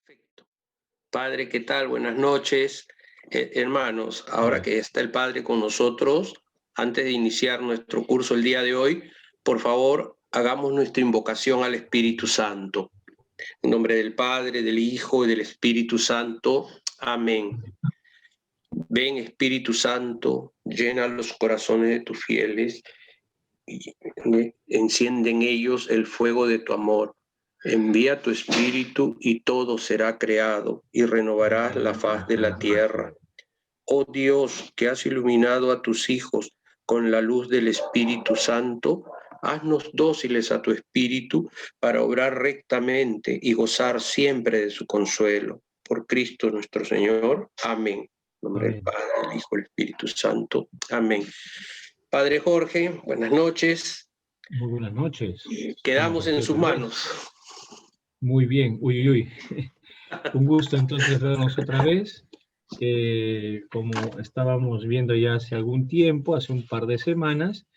Perfecto. Padre, ¿qué tal? Buenas noches. Hermanos, ahora que está el Padre con nosotros, antes de iniciar nuestro curso el día de hoy, por favor, hagamos nuestra invocación al Espíritu Santo. En nombre del Padre, del Hijo y del Espíritu Santo. Amén. Ven, Espíritu Santo, llena los corazones de tus fieles y enciende en ellos el fuego de tu amor. Envía tu Espíritu y todo será creado y renovarás la faz de la tierra. Oh Dios, que has iluminado a tus hijos con la luz del Espíritu Santo, haznos dóciles a tu Espíritu para obrar rectamente y gozar siempre de su consuelo. Por Cristo nuestro Señor. Amén. En nombre del Padre, del Hijo y del Espíritu Santo. Amén. Padre Jorge, buenas noches. Muy buenas noches. Quedamos en sus manos. Muy bien. Uy, uy. Un gusto entonces vernos otra vez. Como estábamos viendo ya hace algún tiempo, hace un par de semanas,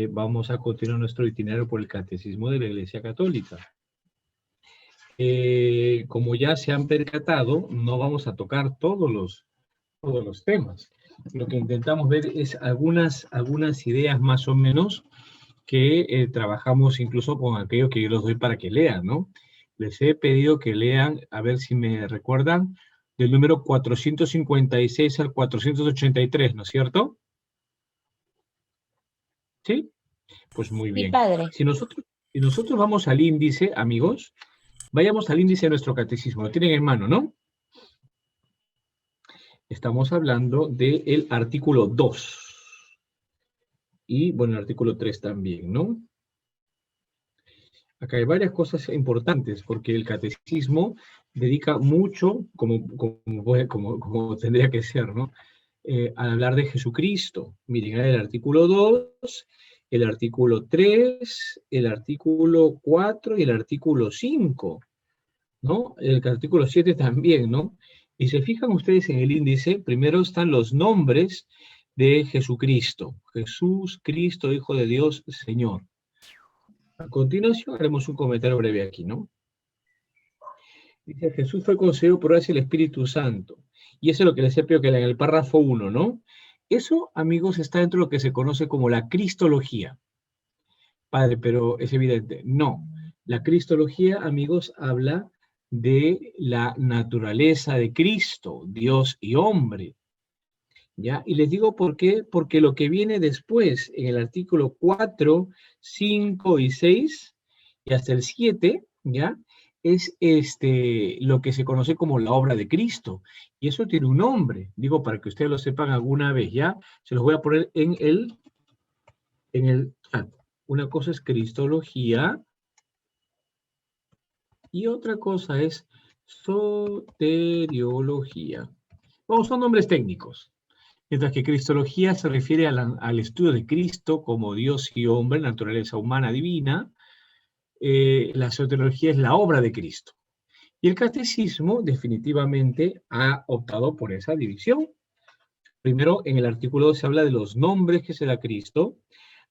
vamos a continuar nuestro itinerario por el Catecismo de la Iglesia Católica. Como ya se han percatado, no vamos a tocar todos los temas. Lo que intentamos ver es algunas ideas más o menos que trabajamos incluso con aquello que yo les doy para que lean, ¿no? Les he pedido que lean, a ver si me recuerdan, del número 456 al 483, ¿no es cierto? ¿Sí? Pues muy bien. Sí, padre. Si nosotros vamos al índice, amigos, vayamos al índice de nuestro catecismo. Lo tienen en mano, ¿no? Estamos hablando del artículo 2. Y, bueno, el artículo 3 también, ¿no? Acá hay varias cosas importantes, porque el catecismo dedica mucho, como tendría que ser, ¿no? Al hablar de Jesucristo. Miren, hay el artículo 2, el artículo 3, el artículo 4 y el artículo 5, ¿no? El artículo 7 también, ¿no? Y se fijan ustedes en el índice, primero están los nombres de Jesucristo. Jesús, Cristo, Hijo de Dios, Señor. A continuación haremos un comentario breve aquí, ¿no? Dice, Jesús fue concebido por gracia del Espíritu Santo. Y eso es lo que les he pedido que lean en el párrafo 1, ¿no? Eso, amigos, está dentro de lo que se conoce como la cristología. Padre, pero es evidente. No. La cristología, amigos, habla de la naturaleza de Cristo, Dios y hombre. ¿Ya? Y les digo por qué, porque lo que viene después, en el artículo 4, 5 y 6, y hasta el 7, ¿ya? Es lo que se conoce como la obra de Cristo. Y eso tiene un nombre, digo, para que ustedes lo sepan alguna vez, ¿ya? Se los voy a poner en el chat. Una cosa es cristología, y otra cosa es soteriología. Vamos, son nombres técnicos. Mientras que cristología se refiere al estudio de Cristo como Dios y hombre, naturaleza humana divina. La soteriología es la obra de Cristo. Y el catecismo definitivamente ha optado por esa división. Primero, en el artículo 2 se habla de los nombres que se da a Cristo.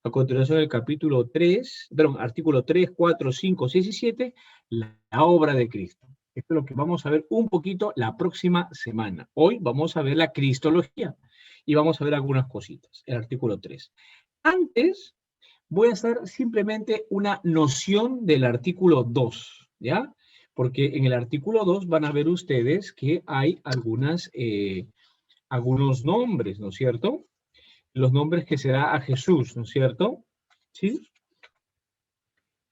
A continuación, en el capítulo 3, artículo 3, 4, 5, 6 y 7, la obra de Cristo. Esto es lo que vamos a ver un poquito la próxima semana. Hoy vamos a ver la cristología y vamos a ver algunas cositas. El artículo 3. Antes, voy a hacer simplemente una noción del artículo 2, ¿ya? Porque en el artículo 2 van a ver ustedes que hay algunos nombres, ¿no es cierto? Los nombres que se da a Jesús, ¿no es cierto? ¿Sí?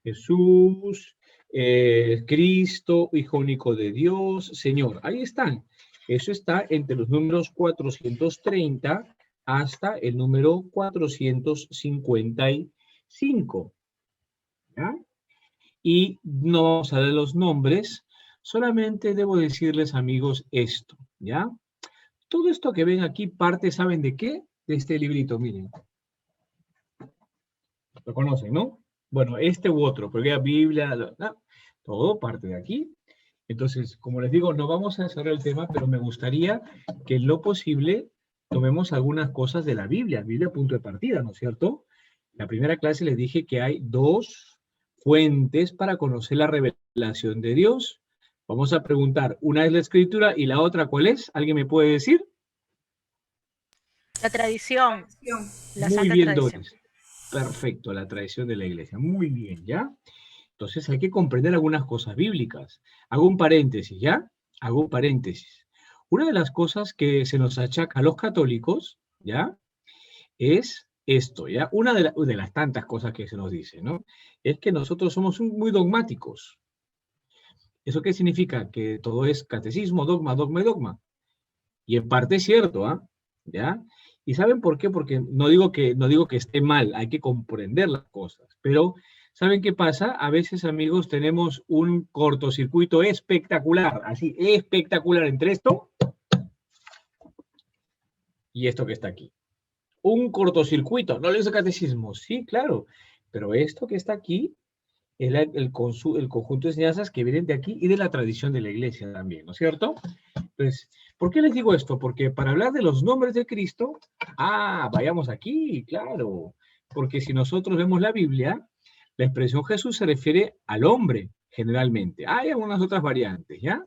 Jesús, Cristo, Hijo único de Dios, Señor. Ahí están. Eso está entre los números 430 hasta el número 455. ¿Ya? Y no vamos a ver los nombres, solamente debo decirles, amigos, esto, ¿ya? Todo esto que ven aquí parte, ¿saben de qué? De este librito, miren. Lo conocen, ¿no? Bueno, este u otro, porque la Biblia, no, todo parte de aquí. Entonces, como les digo, no vamos a cerrar el tema, pero me gustaría que en lo posible tomemos algunas cosas de la Biblia punto de partida, ¿no es cierto? La primera clase les dije que hay dos fuentes para conocer la revelación de Dios. Vamos a preguntar, una es la escritura y la otra, ¿cuál es? ¿Alguien me puede decir? La tradición. La Muy santa bien, tradición. Doris. Perfecto, la tradición de la iglesia. Muy bien, ¿ya? Entonces hay que comprender algunas cosas bíblicas. Hago un paréntesis, ¿ya? Hago un paréntesis. Una de las cosas que se nos achaca a los católicos, ¿ya? Es esto, ¿ya? Una de las tantas cosas que se nos dice, ¿no? Es que nosotros somos muy dogmáticos. ¿Eso qué significa? Que todo es catecismo, dogma, dogma y dogma. Y en parte es cierto, ¿ah? ¿Ya? ¿Y saben por qué? Porque no digo que esté mal, hay que comprender las cosas. Pero, ¿saben qué pasa? A veces, amigos, tenemos un cortocircuito espectacular, así, espectacular entre esto y esto que está aquí. Un cortocircuito, no le dice catecismo, sí, claro, pero esto que está aquí es el conjunto de enseñanzas que vienen de aquí y de la tradición de la iglesia también, ¿no es cierto? Entonces, ¿por qué les digo esto? Porque para hablar de los nombres de Cristo, vayamos aquí, claro, porque si nosotros vemos la Biblia, la expresión Jesús se refiere al hombre, generalmente. Hay algunas otras variantes, ¿ya?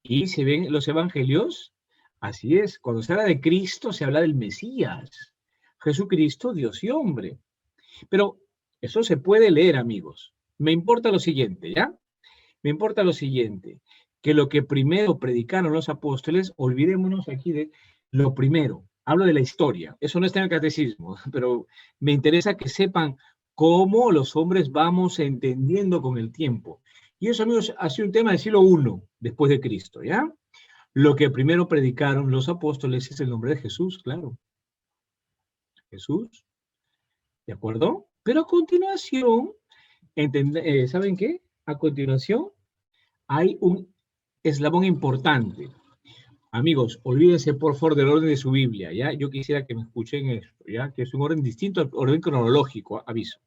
Y se ven los evangelios, así es, cuando se habla de Cristo, se habla del Mesías, Jesucristo, Dios y hombre. Pero eso se puede leer, amigos. Me importa lo siguiente, ¿ya? Me importa lo siguiente, que lo que primero predicaron los apóstoles, olvidémonos aquí de lo primero. Hablo de la historia, eso no está en el catecismo, pero me interesa que sepan cómo los hombres vamos entendiendo con el tiempo. Y eso, amigos, ha sido un tema del siglo I después de Cristo, ¿ya? Lo que primero predicaron los apóstoles es el nombre de Jesús, claro. Jesús, ¿de acuerdo? Pero a continuación, ¿saben qué? A continuación, hay un eslabón importante. Amigos, olvídense por favor del orden de su Biblia, ¿ya? Yo quisiera que me escuchen esto, ¿ya? Que es un orden distinto al orden cronológico, aviso.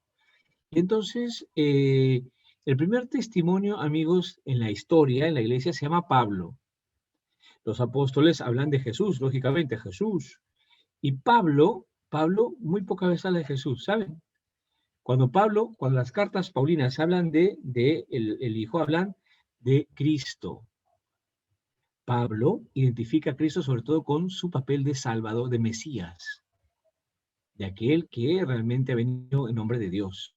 Y entonces, el primer testimonio, amigos, en la historia, en la iglesia, se llama Pablo. Los apóstoles hablan de Jesús, lógicamente, Jesús. Y Pablo muy pocas veces habla de Jesús, ¿saben? Cuando las cartas paulinas hablan de el Hijo, hablan de Cristo. Pablo identifica a Cristo sobre todo con su papel de Salvador, de Mesías, de aquel que realmente ha venido en nombre de Dios.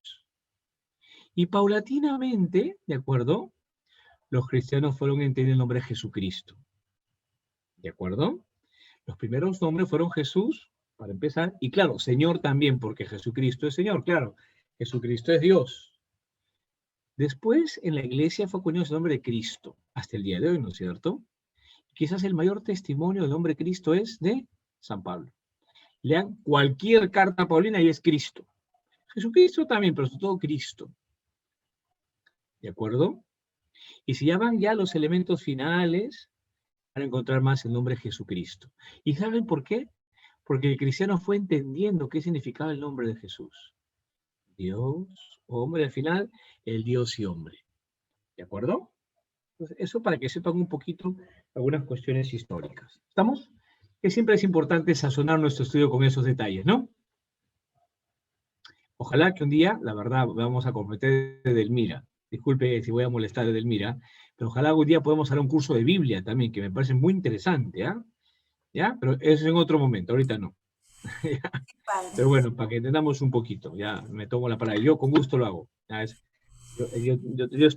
Y paulatinamente, ¿de acuerdo? Los cristianos fueron entendiendo el nombre de Jesucristo. ¿De acuerdo? Los primeros nombres fueron Jesús, para empezar, y claro, Señor también, porque Jesucristo es Señor, claro. Jesucristo es Dios. Después, en la iglesia fue acuñado el nombre de Cristo, hasta el día de hoy, ¿no es cierto? Quizás el mayor testimonio del nombre de Cristo es de San Pablo. Lean cualquier carta paulina y es Cristo. Jesucristo también, pero sobre todo Cristo. ¿De acuerdo? Y si ya van ya los elementos finales, van a encontrar más el nombre Jesucristo. ¿Y saben por qué? Porque el cristiano fue entendiendo qué significaba el nombre de Jesús. Dios, hombre, al final, el Dios y hombre. ¿De acuerdo? Entonces, eso para que sepan un poquito algunas cuestiones históricas. ¿Estamos? Que siempre es importante sazonar nuestro estudio con esos detalles, ¿no? Ojalá que un día, la verdad, vamos a comprometer desde Edelmira. Disculpe si voy a molestar desde Edelmira, pero ojalá algún día podamos hacer un curso de Biblia también, que me parece muy interesante, ¿ah? ¿Ya? Pero eso en otro momento, ahorita no. Pero bueno, para que entendamos un poquito, ya me tomo la palabra. Yo con gusto lo hago.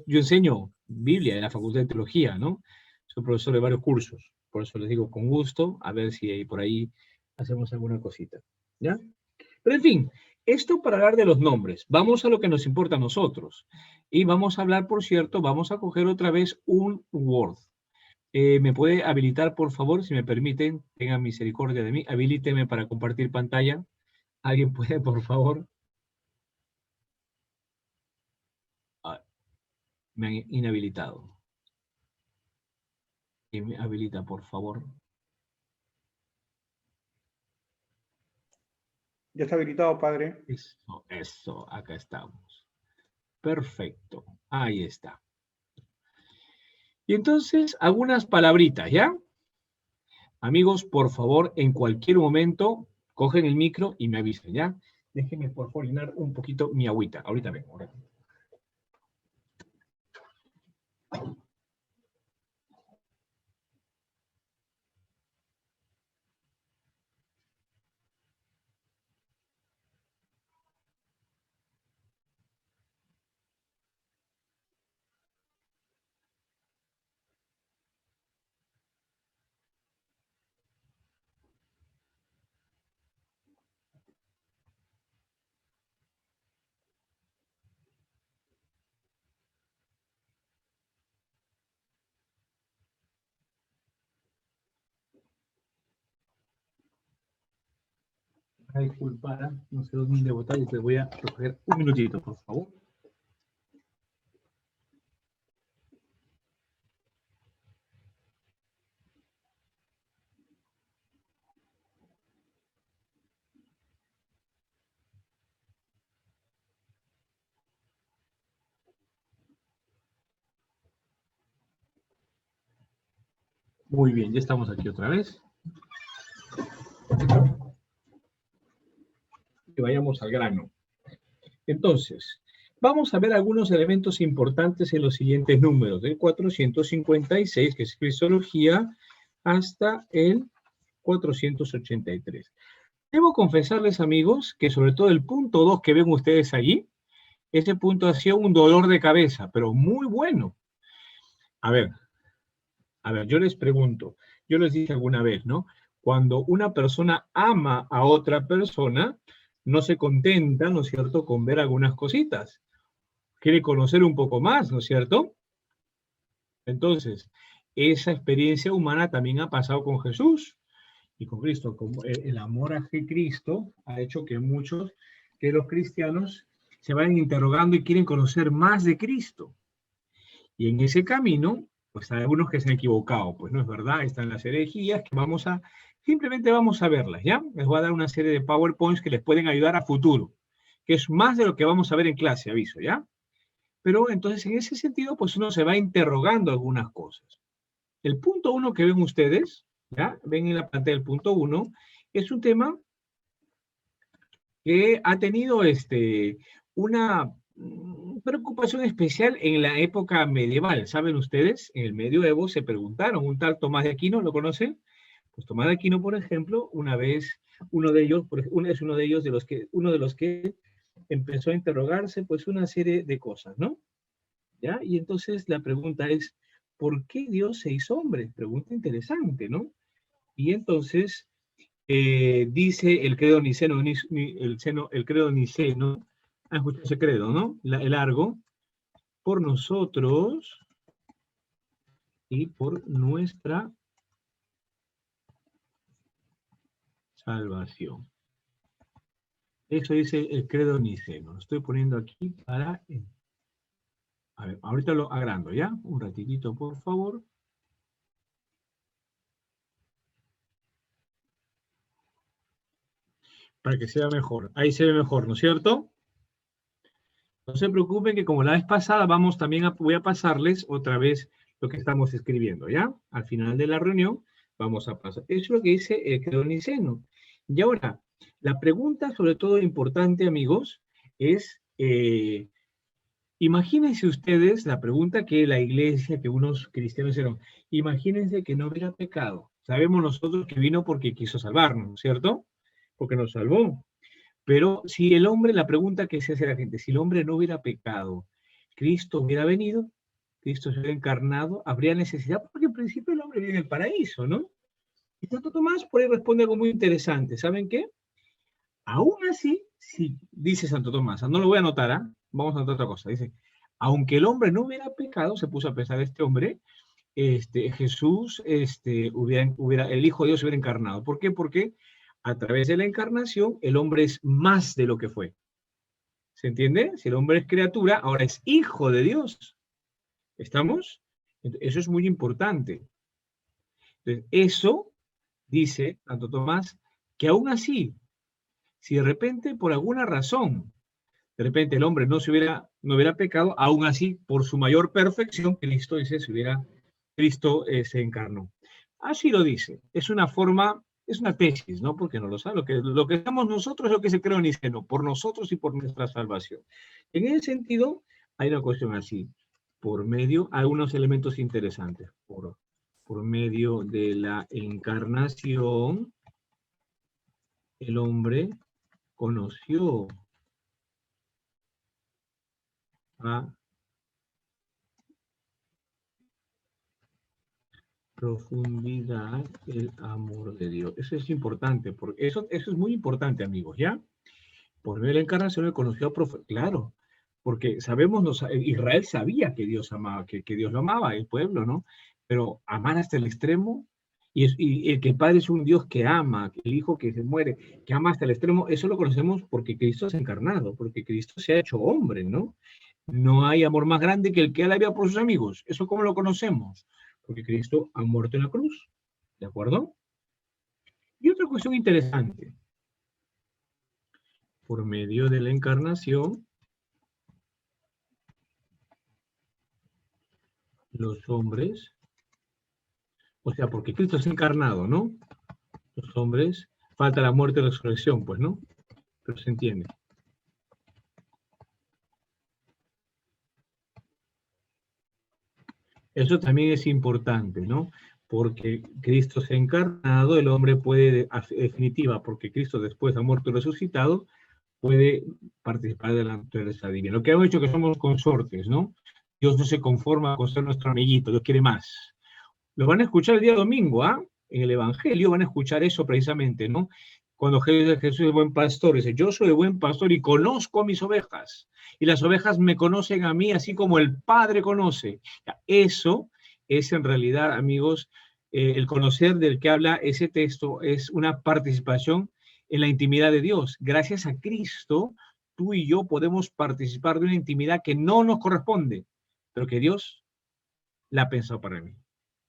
Yo enseño Biblia en la Facultad de Teología, ¿no? Soy profesor de varios cursos. Por eso les digo con gusto, a ver si por ahí hacemos alguna cosita. ¿Ya? Pero en fin, esto para hablar de los nombres. Vamos a lo que nos importa a nosotros. Y vamos a hablar, por cierto, vamos a coger otra vez un Word. ¿Me puede habilitar, por favor, si me permiten? Tengan misericordia de mí. Habilíteme para compartir pantalla. ¿Alguien puede, por favor? Me han inhabilitado. ¿Quién me habilita, por favor? Ya está habilitado, padre. Eso, acá estamos. Perfecto, ahí está. Y entonces, algunas palabritas, ¿ya? Amigos, por favor, en cualquier momento, cogen el micro y me avisen, ¿ya? Déjenme, por favor, llenar un poquito mi agüita. Ahorita vengo. Disculpar, no sé dónde votar y te voy a recoger un minutito, por favor. Muy bien, ya estamos aquí otra vez. Y vayamos al grano. Entonces, vamos a ver algunos elementos importantes en los siguientes números, del 456, que es Cristología, hasta el 483. Debo confesarles, amigos, que sobre todo el punto 2 que ven ustedes allí, ese punto ha sido un dolor de cabeza, pero muy bueno. A ver, yo les pregunto, yo les dije alguna vez, ¿no? Cuando una persona ama a otra persona, no se contenta, ¿no es cierto?, con ver algunas cositas. Quiere conocer un poco más, ¿no es cierto? Entonces, esa experiencia humana también ha pasado con Jesús y con Cristo. Como el amor a Cristo ha hecho que muchos de los cristianos se vayan interrogando y quieren conocer más de Cristo. Y en ese camino, pues hay algunos que se han equivocado, pues no es verdad, están las herejías que simplemente vamos a verlas, ¿ya? Les voy a dar una serie de PowerPoints que les pueden ayudar a futuro, que es más de lo que vamos a ver en clase, aviso, ¿ya? Pero entonces en ese sentido, pues uno se va interrogando algunas cosas. El punto 1 que ven ustedes, ¿ya? Ven en la pantalla el punto 1, es un tema que ha tenido una preocupación especial en la época medieval. ¿Saben ustedes? En el medioevo se preguntaron, un tal Tomás de Aquino, ¿lo conocen? Pues Tomás de Aquino, por ejemplo, una vez, uno de ellos de los que empezó a interrogarse, pues una serie de cosas, ¿no? ¿Ya? Y entonces la pregunta es, ¿por qué Dios se hizo hombre? Pregunta interesante, ¿no? Y entonces dice el credo niceno, el credo niceno, han escuchado ese credo, ¿no? El largo, por nosotros y por nuestra salvación. Eso dice el credo niceno. Lo estoy poniendo aquí para... A ver, ahorita lo agrando, ¿ya? Un ratitito, por favor. Para que sea mejor. Ahí se ve mejor, ¿no es cierto? No se preocupen que como la vez pasada voy a pasarles otra vez lo que estamos escribiendo, ¿ya? Al final de la reunión vamos a pasar. Eso es lo que dice el credo niceno. Y ahora, la pregunta sobre todo importante, amigos, es, imagínense ustedes la pregunta que la iglesia, que unos cristianos hicieron, imagínense que no hubiera pecado. Sabemos nosotros que vino porque quiso salvarnos, ¿cierto? Porque nos salvó. Pero si el hombre, la pregunta que se hace la gente, si el hombre no hubiera pecado, Cristo hubiera venido, Cristo se hubiera encarnado, habría necesidad, porque en principio el hombre vive en el paraíso, ¿no? Y Santo Tomás por ahí responde algo muy interesante, ¿saben qué? Aún así, sí, dice Santo Tomás, no lo voy a anotar, ¿ah? Vamos a anotar otra cosa, dice, aunque el hombre no hubiera pecado, se puso a pensar este hombre, Jesús, el Hijo de Dios se hubiera encarnado. ¿Por qué? Porque a través de la encarnación, el hombre es más de lo que fue. ¿Se entiende? Si el hombre es criatura, ahora es hijo de Dios. ¿Estamos? Eso es muy importante. Entonces, eso dice Santo Tomás, que aún así, si de repente, por alguna razón, de repente el hombre no hubiera pecado, aún así, por su mayor perfección, Cristo se encarnó. Así lo dice. Es una forma... Es una tesis, ¿no? Porque no lo sabe. Lo que estamos nosotros es lo que se creó en Niceno, por nosotros y por nuestra salvación. En ese sentido, hay una cuestión así. Por medio, hay unos elementos interesantes. Por medio de la encarnación, el hombre conoció a profundidad el amor de Dios. Eso es importante, porque eso es muy importante, amigos, ¿ya? Por medio de la encarnación él conoció a claro, porque sabemos, Israel sabía que Dios amaba, que Dios lo amaba, el pueblo, ¿no? Pero amar hasta el extremo, Y el que el Padre es un Dios que ama, que el Hijo que se muere, que ama hasta el extremo, eso lo conocemos porque Cristo se ha encarnado, porque Cristo se ha hecho hombre, ¿no? No hay amor más grande que el que da la vida por sus amigos. ¿Eso cómo lo conocemos? Porque Cristo ha muerto en la cruz, ¿de acuerdo? Y otra cuestión interesante. Por medio de la encarnación, los hombres, o sea, porque Cristo es encarnado, ¿no? Los hombres, falta la muerte y la resurrección, pues, ¿no? Pero se entiende. Eso también es importante, ¿no? Porque Cristo se ha encarnado, el hombre puede, en definitiva, porque Cristo después ha muerto y resucitado, puede participar de la naturaleza divina. Lo que hemos dicho que somos consortes, ¿no? Dios no se conforma con ser nuestro amiguito, Dios quiere más. Lo van a escuchar el día domingo, ¿ah? En el Evangelio van a escuchar eso precisamente, ¿no? Cuando Jesús es buen pastor, dice, yo soy el buen pastor y conozco a mis ovejas, y las ovejas me conocen a mí, así como el Padre conoce. Eso es en realidad, amigos, el conocer del que habla ese texto es una participación en la intimidad de Dios. Gracias a Cristo, tú y yo podemos participar de una intimidad que no nos corresponde, pero que Dios la ha pensado para mí.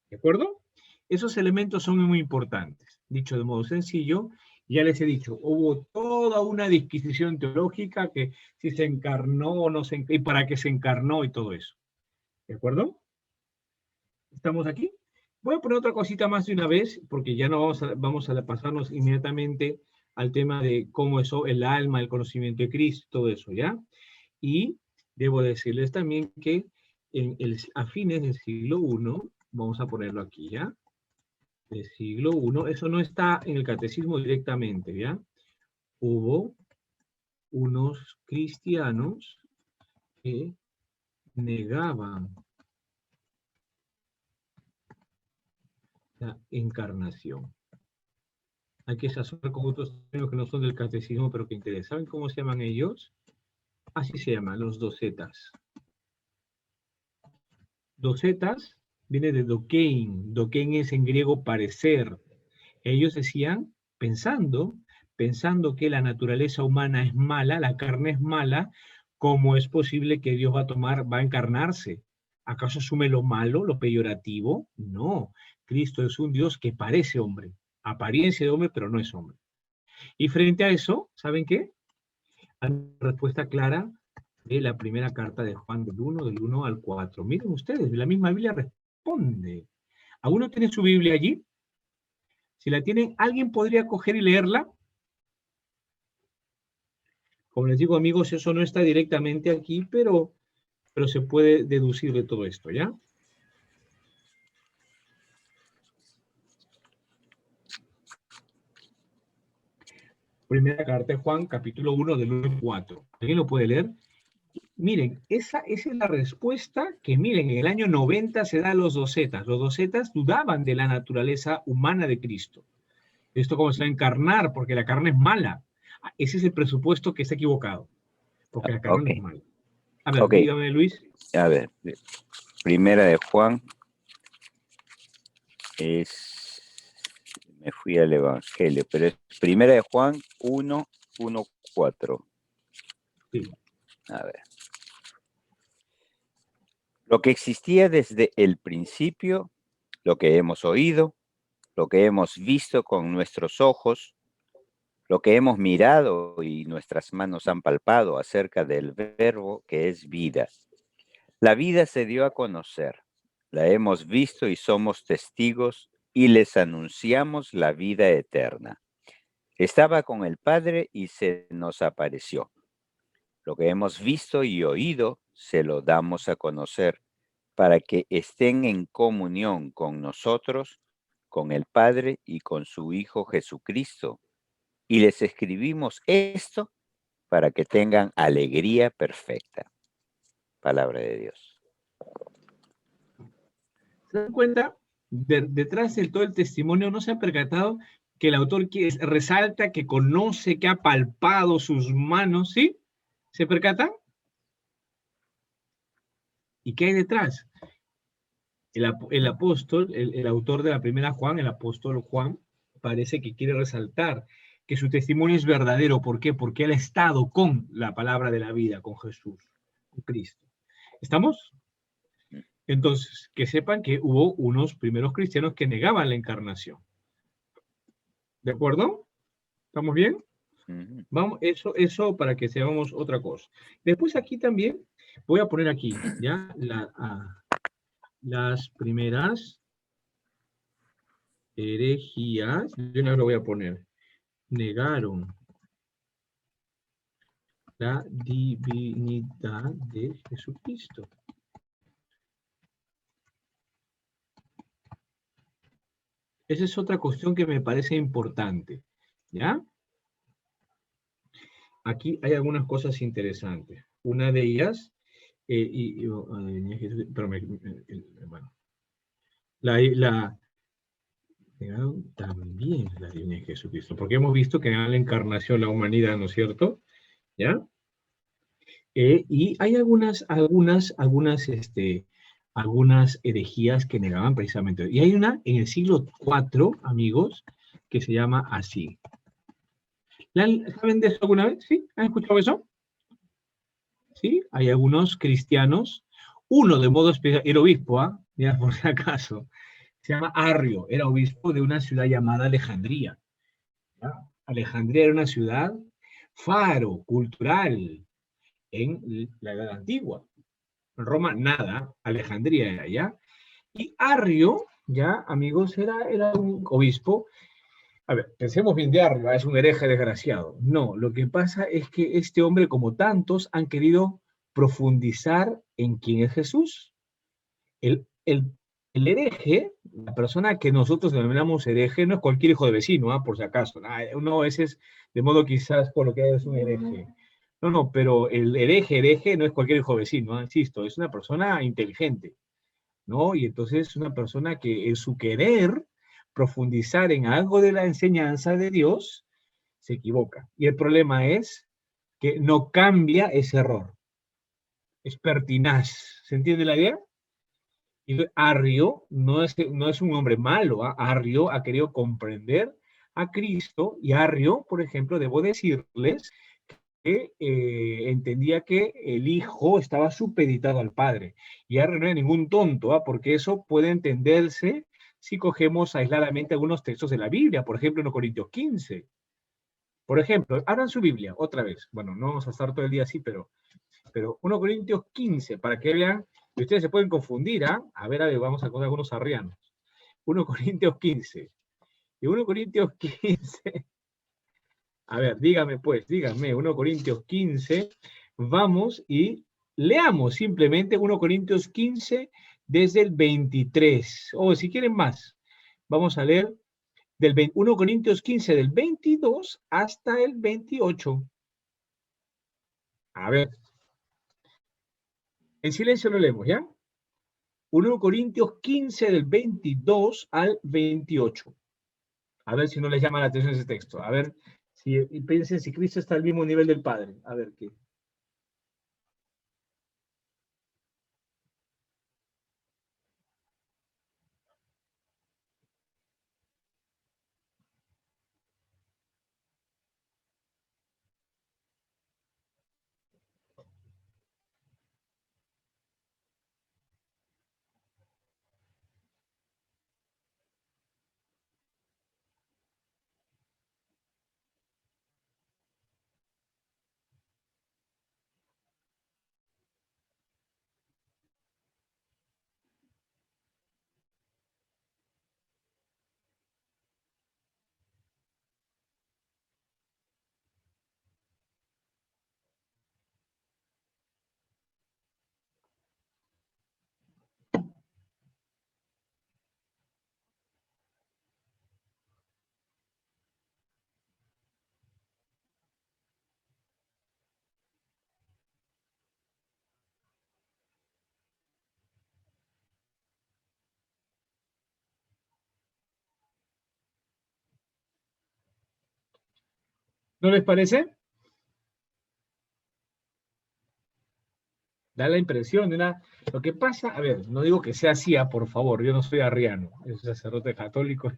¿De acuerdo? Esos elementos son muy importantes. Dicho de modo sencillo, ya les he dicho, hubo toda una disquisición teológica que si se encarnó o no se encarnó, y para qué se encarnó y todo eso. ¿De acuerdo? ¿Estamos aquí? Voy a poner otra cosita más de una vez, porque ya no vamos a pasarnos inmediatamente al tema de cómo eso, el alma, el conocimiento de Cristo, todo eso, ¿ya? Y debo decirles también que a fines del siglo I, vamos a ponerlo aquí, ¿ya? Del siglo I, eso no está en el catecismo directamente, ¿ya? Hubo unos cristianos que negaban la encarnación. Hay que sazonar con otros términos que no son del catecismo, pero que interesan. ¿Saben cómo se llaman ellos? Así se llaman, los docetas. Docetas viene de dokein. Dokein es en griego parecer. Ellos decían, pensando que la naturaleza humana es mala, la carne es mala, ¿cómo es posible que Dios va a encarnarse? ¿Acaso asume lo malo, lo peyorativo? No, Cristo es un Dios que parece hombre, apariencia de hombre, pero no es hombre. Y frente a eso, ¿saben qué? Hay una respuesta clara de la primera carta de Juan del 1 al 4. Miren ustedes, la misma Biblia responde. ¿Alguno tiene su Biblia allí? Si la tienen, ¿alguien podría coger y leerla? Como les digo, amigos, eso no está directamente aquí, pero se puede deducir de todo esto, ¿ya? Primera carta de Juan, capítulo 1, del 1 al 4. ¿Alguien lo puede leer? Miren, esa es la respuesta que, miren, en el año 90 se da a los docetas. Los docetas dudaban de la naturaleza humana de Cristo. Esto como se va a encarnar, porque la carne es mala. Ese es el presupuesto que está equivocado, porque la carne no es mala. A ver, dígame, Luis. A ver, primera de Juan me fui al Evangelio, pero es primera de Juan 1, 1, 4. Sí. A ver. Lo que existía desde el principio, lo que hemos oído, lo que hemos visto con nuestros ojos, lo que hemos mirado y nuestras manos han palpado acerca del verbo que es vida. La vida se dio a conocer, la hemos visto y somos testigos y les anunciamos la vida eterna. Estaba con el Padre y se nos apareció. Lo que hemos visto y oído se lo damos a conocer para que estén en comunión con nosotros, con el Padre y con su Hijo Jesucristo. Y les escribimos esto para que tengan alegría perfecta. Palabra de Dios. ¿Se dan cuenta? Detrás de todo el testimonio no se ha percatado que el autor resalta que conoce, que ha palpado sus manos, ¿sí? ¿Se percatan? ¿Y qué hay detrás? El apóstol, el autor de la primera Juan, el apóstol Juan, parece que quiere resaltar que su testimonio es verdadero. ¿Por qué? Porque él ha estado con la palabra de la vida, con Jesús, con Cristo. ¿Estamos? Entonces, que sepan que hubo unos primeros cristianos que negaban la encarnación. ¿De acuerdo? ¿Estamos bien? Vamos, eso para que sepamos otra cosa. Después aquí también, voy a poner aquí, ya, las primeras herejías, yo no lo voy a poner, negaron la divinidad de Jesucristo. Esa es otra cuestión que me parece importante, ¿ya? Aquí hay algunas cosas interesantes. Una de ellas, bueno, negaron también la divinidad de Jesucristo, porque hemos visto que en la encarnación la humanidad, ¿no es cierto? ¿Ya? Y hay algunas herejías que negaban precisamente. Y hay una en el siglo IV, amigos, que se llama así. ¿Saben de eso alguna vez? ¿Sí? ¿Han escuchado eso? ¿Sí? Hay algunos cristianos, uno de modo especial, era obispo, ya por si acaso, se llama Arrio, era obispo de una ciudad llamada Alejandría. ¿Ya? Alejandría era una ciudad faro cultural en la Edad Antigua. En Roma nada, Alejandría era allá. Y Arrio, ya amigos, era un obispo. A ver, pensemos bien de Arrio, es un hereje desgraciado. No, lo que pasa es que este hombre, como tantos, han querido profundizar en quién es Jesús. El hereje, la persona que nosotros denominamos hereje, no es cualquier hijo de vecino, por si acaso. No, ese es de modo quizás por lo que es un hereje. No, pero el hereje no es cualquier hijo de vecino, insisto, es una persona inteligente, ¿no? Y entonces es una persona que en su querer profundizar en algo de la enseñanza de Dios, se equivoca. Y el problema es que no cambia ese error. Es pertinaz. ¿Se entiende la idea? Y Arrio no es un hombre malo. Arrio ha querido comprender a Cristo y Arrio, por ejemplo, debo decirles que entendía que el hijo estaba supeditado al padre. Y Arrio no era ningún tonto, porque eso puede entenderse si cogemos aisladamente algunos textos de la Biblia, por ejemplo, en Corintios 15. Por ejemplo, abran su Biblia otra vez. Bueno, no vamos a estar todo el día así, pero 1 Corintios 15, para que vean, y ustedes se pueden confundir, A ver, vamos a coger algunos arrianos. 1 Corintios 15. Y 1 Corintios 15, a ver, díganme 1 Corintios 15, vamos y leamos simplemente 1 Corintios 15 desde el 23, o si quieren más, vamos a leer 1 Corintios 15 del 22 hasta el 28. A ver, en silencio lo leemos, ¿ya? 1 Corintios 15 del 22 al 28. A ver si no les llama la atención ese texto. A ver, y piensen si Cristo está al mismo nivel del Padre. A ver qué. ¿No les parece? Da la impresión de una... Lo que pasa, a ver, no digo que sea así, por favor, yo no soy arriano, soy sacerdote católico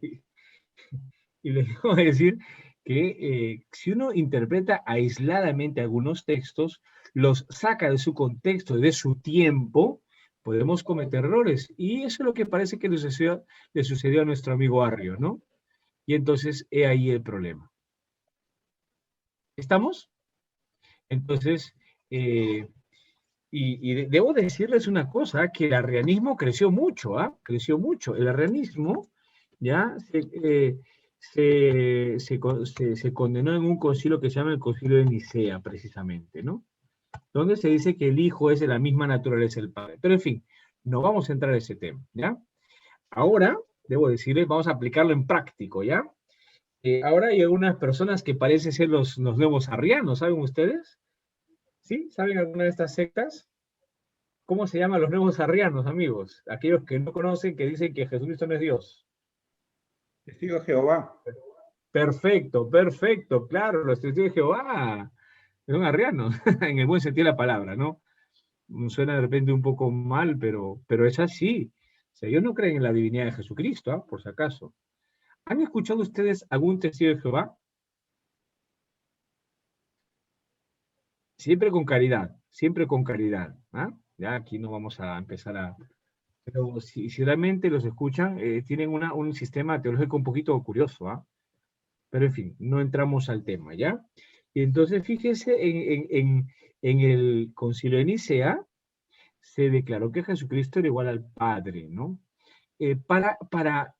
y les debo decir que si uno interpreta aisladamente algunos textos, los saca de su contexto, de su tiempo, podemos cometer errores. Y eso es lo que parece que le sucedió a nuestro amigo Arrio, ¿no? Y entonces, he ahí el problema. ¿Estamos? Entonces, debo decirles una cosa, que el arrianismo creció mucho, ¿ah? Creció mucho. El arrianismo ya se condenó en un concilio que se llama el Concilio de Nicea, precisamente, ¿no? Donde se dice que el Hijo es de la misma naturaleza del Padre. Pero en fin, no vamos a entrar en ese tema, ¿ya? Ahora, debo decirles, vamos a aplicarlo en práctico, ¿ya? Ahora hay algunas personas que parecen ser los nuevos arrianos, ¿saben ustedes? ¿Sí? ¿Saben alguna de estas sectas? ¿Cómo se llaman los nuevos arrianos, amigos? Aquellos que no conocen, que dicen que Jesucristo no es Dios. Testigo de Jehová. Perfecto, perfecto, claro, los testigos de Jehová son arrianos, en el buen sentido de la palabra, ¿no? Suena de repente un poco mal, pero es así. O sea, ellos no creen en la divinidad de Jesucristo, ¿eh? Por si acaso. ¿Han escuchado ustedes algún testigo de Jehová? Siempre con caridad, siempre con caridad. ¿Ah? Ya aquí no vamos a empezar a... Pero si realmente los escuchan, tienen un sistema teológico un poquito curioso, ¿ah? Pero en fin, no entramos al tema, ¿ya? Y entonces fíjese, en el Concilio de Nicea se declaró que Jesucristo era igual al Padre, ¿no?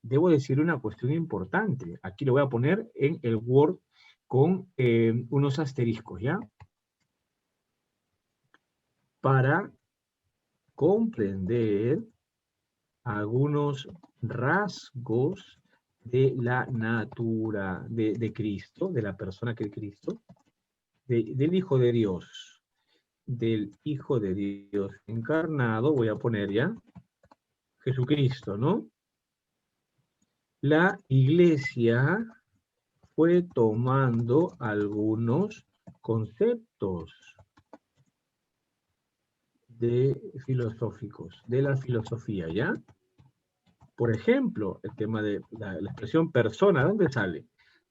Debo decir una cuestión importante. Aquí lo voy a poner en el Word con unos asteriscos, ¿ya? Para comprender algunos rasgos de la natura de Cristo, de la persona que es Cristo, del Hijo de Dios, encarnado, voy a poner ya, Jesucristo, ¿no? La Iglesia fue tomando algunos conceptos filosóficos, de la filosofía, ¿ya? Por ejemplo, el tema de la expresión persona, ¿dónde sale?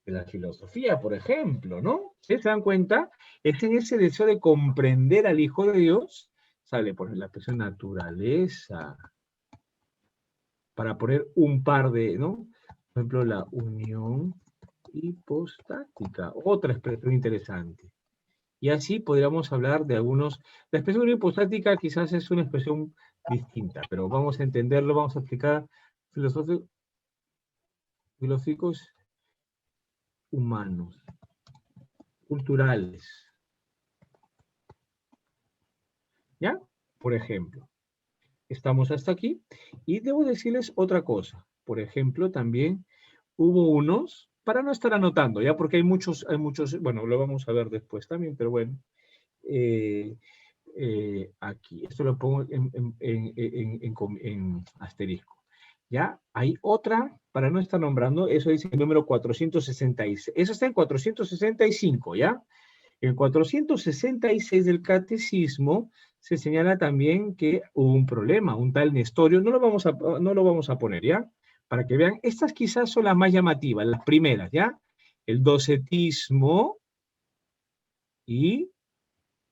De la filosofía, por ejemplo, ¿no? ¿Se dan cuenta? Es en ese deseo de comprender al Hijo de Dios, sale por la expresión naturaleza, para poner un par de, ¿no? Por ejemplo, la unión hipostática, otra expresión interesante. Y así podríamos hablar de algunos... La expresión hipostática quizás es una expresión distinta, pero vamos a entenderlo, vamos a explicar filosóficos humanos, culturales. ¿Ya? Por ejemplo, estamos hasta aquí y debo decirles otra cosa. Por ejemplo, también hubo unos, para no estar anotando, ya porque hay muchos, bueno, lo vamos a ver después también, pero bueno, aquí, esto lo pongo en asterisco. ¿Ya? Hay otra, para no estar nombrando, eso dice el número 466. Eso está en 465, ¿ya? En 466 del Catecismo se señala también que hubo un problema, un tal Nestorio, no lo vamos a poner, ¿ya? Para que vean, estas quizás son las más llamativas, las primeras, ¿ya? El docetismo y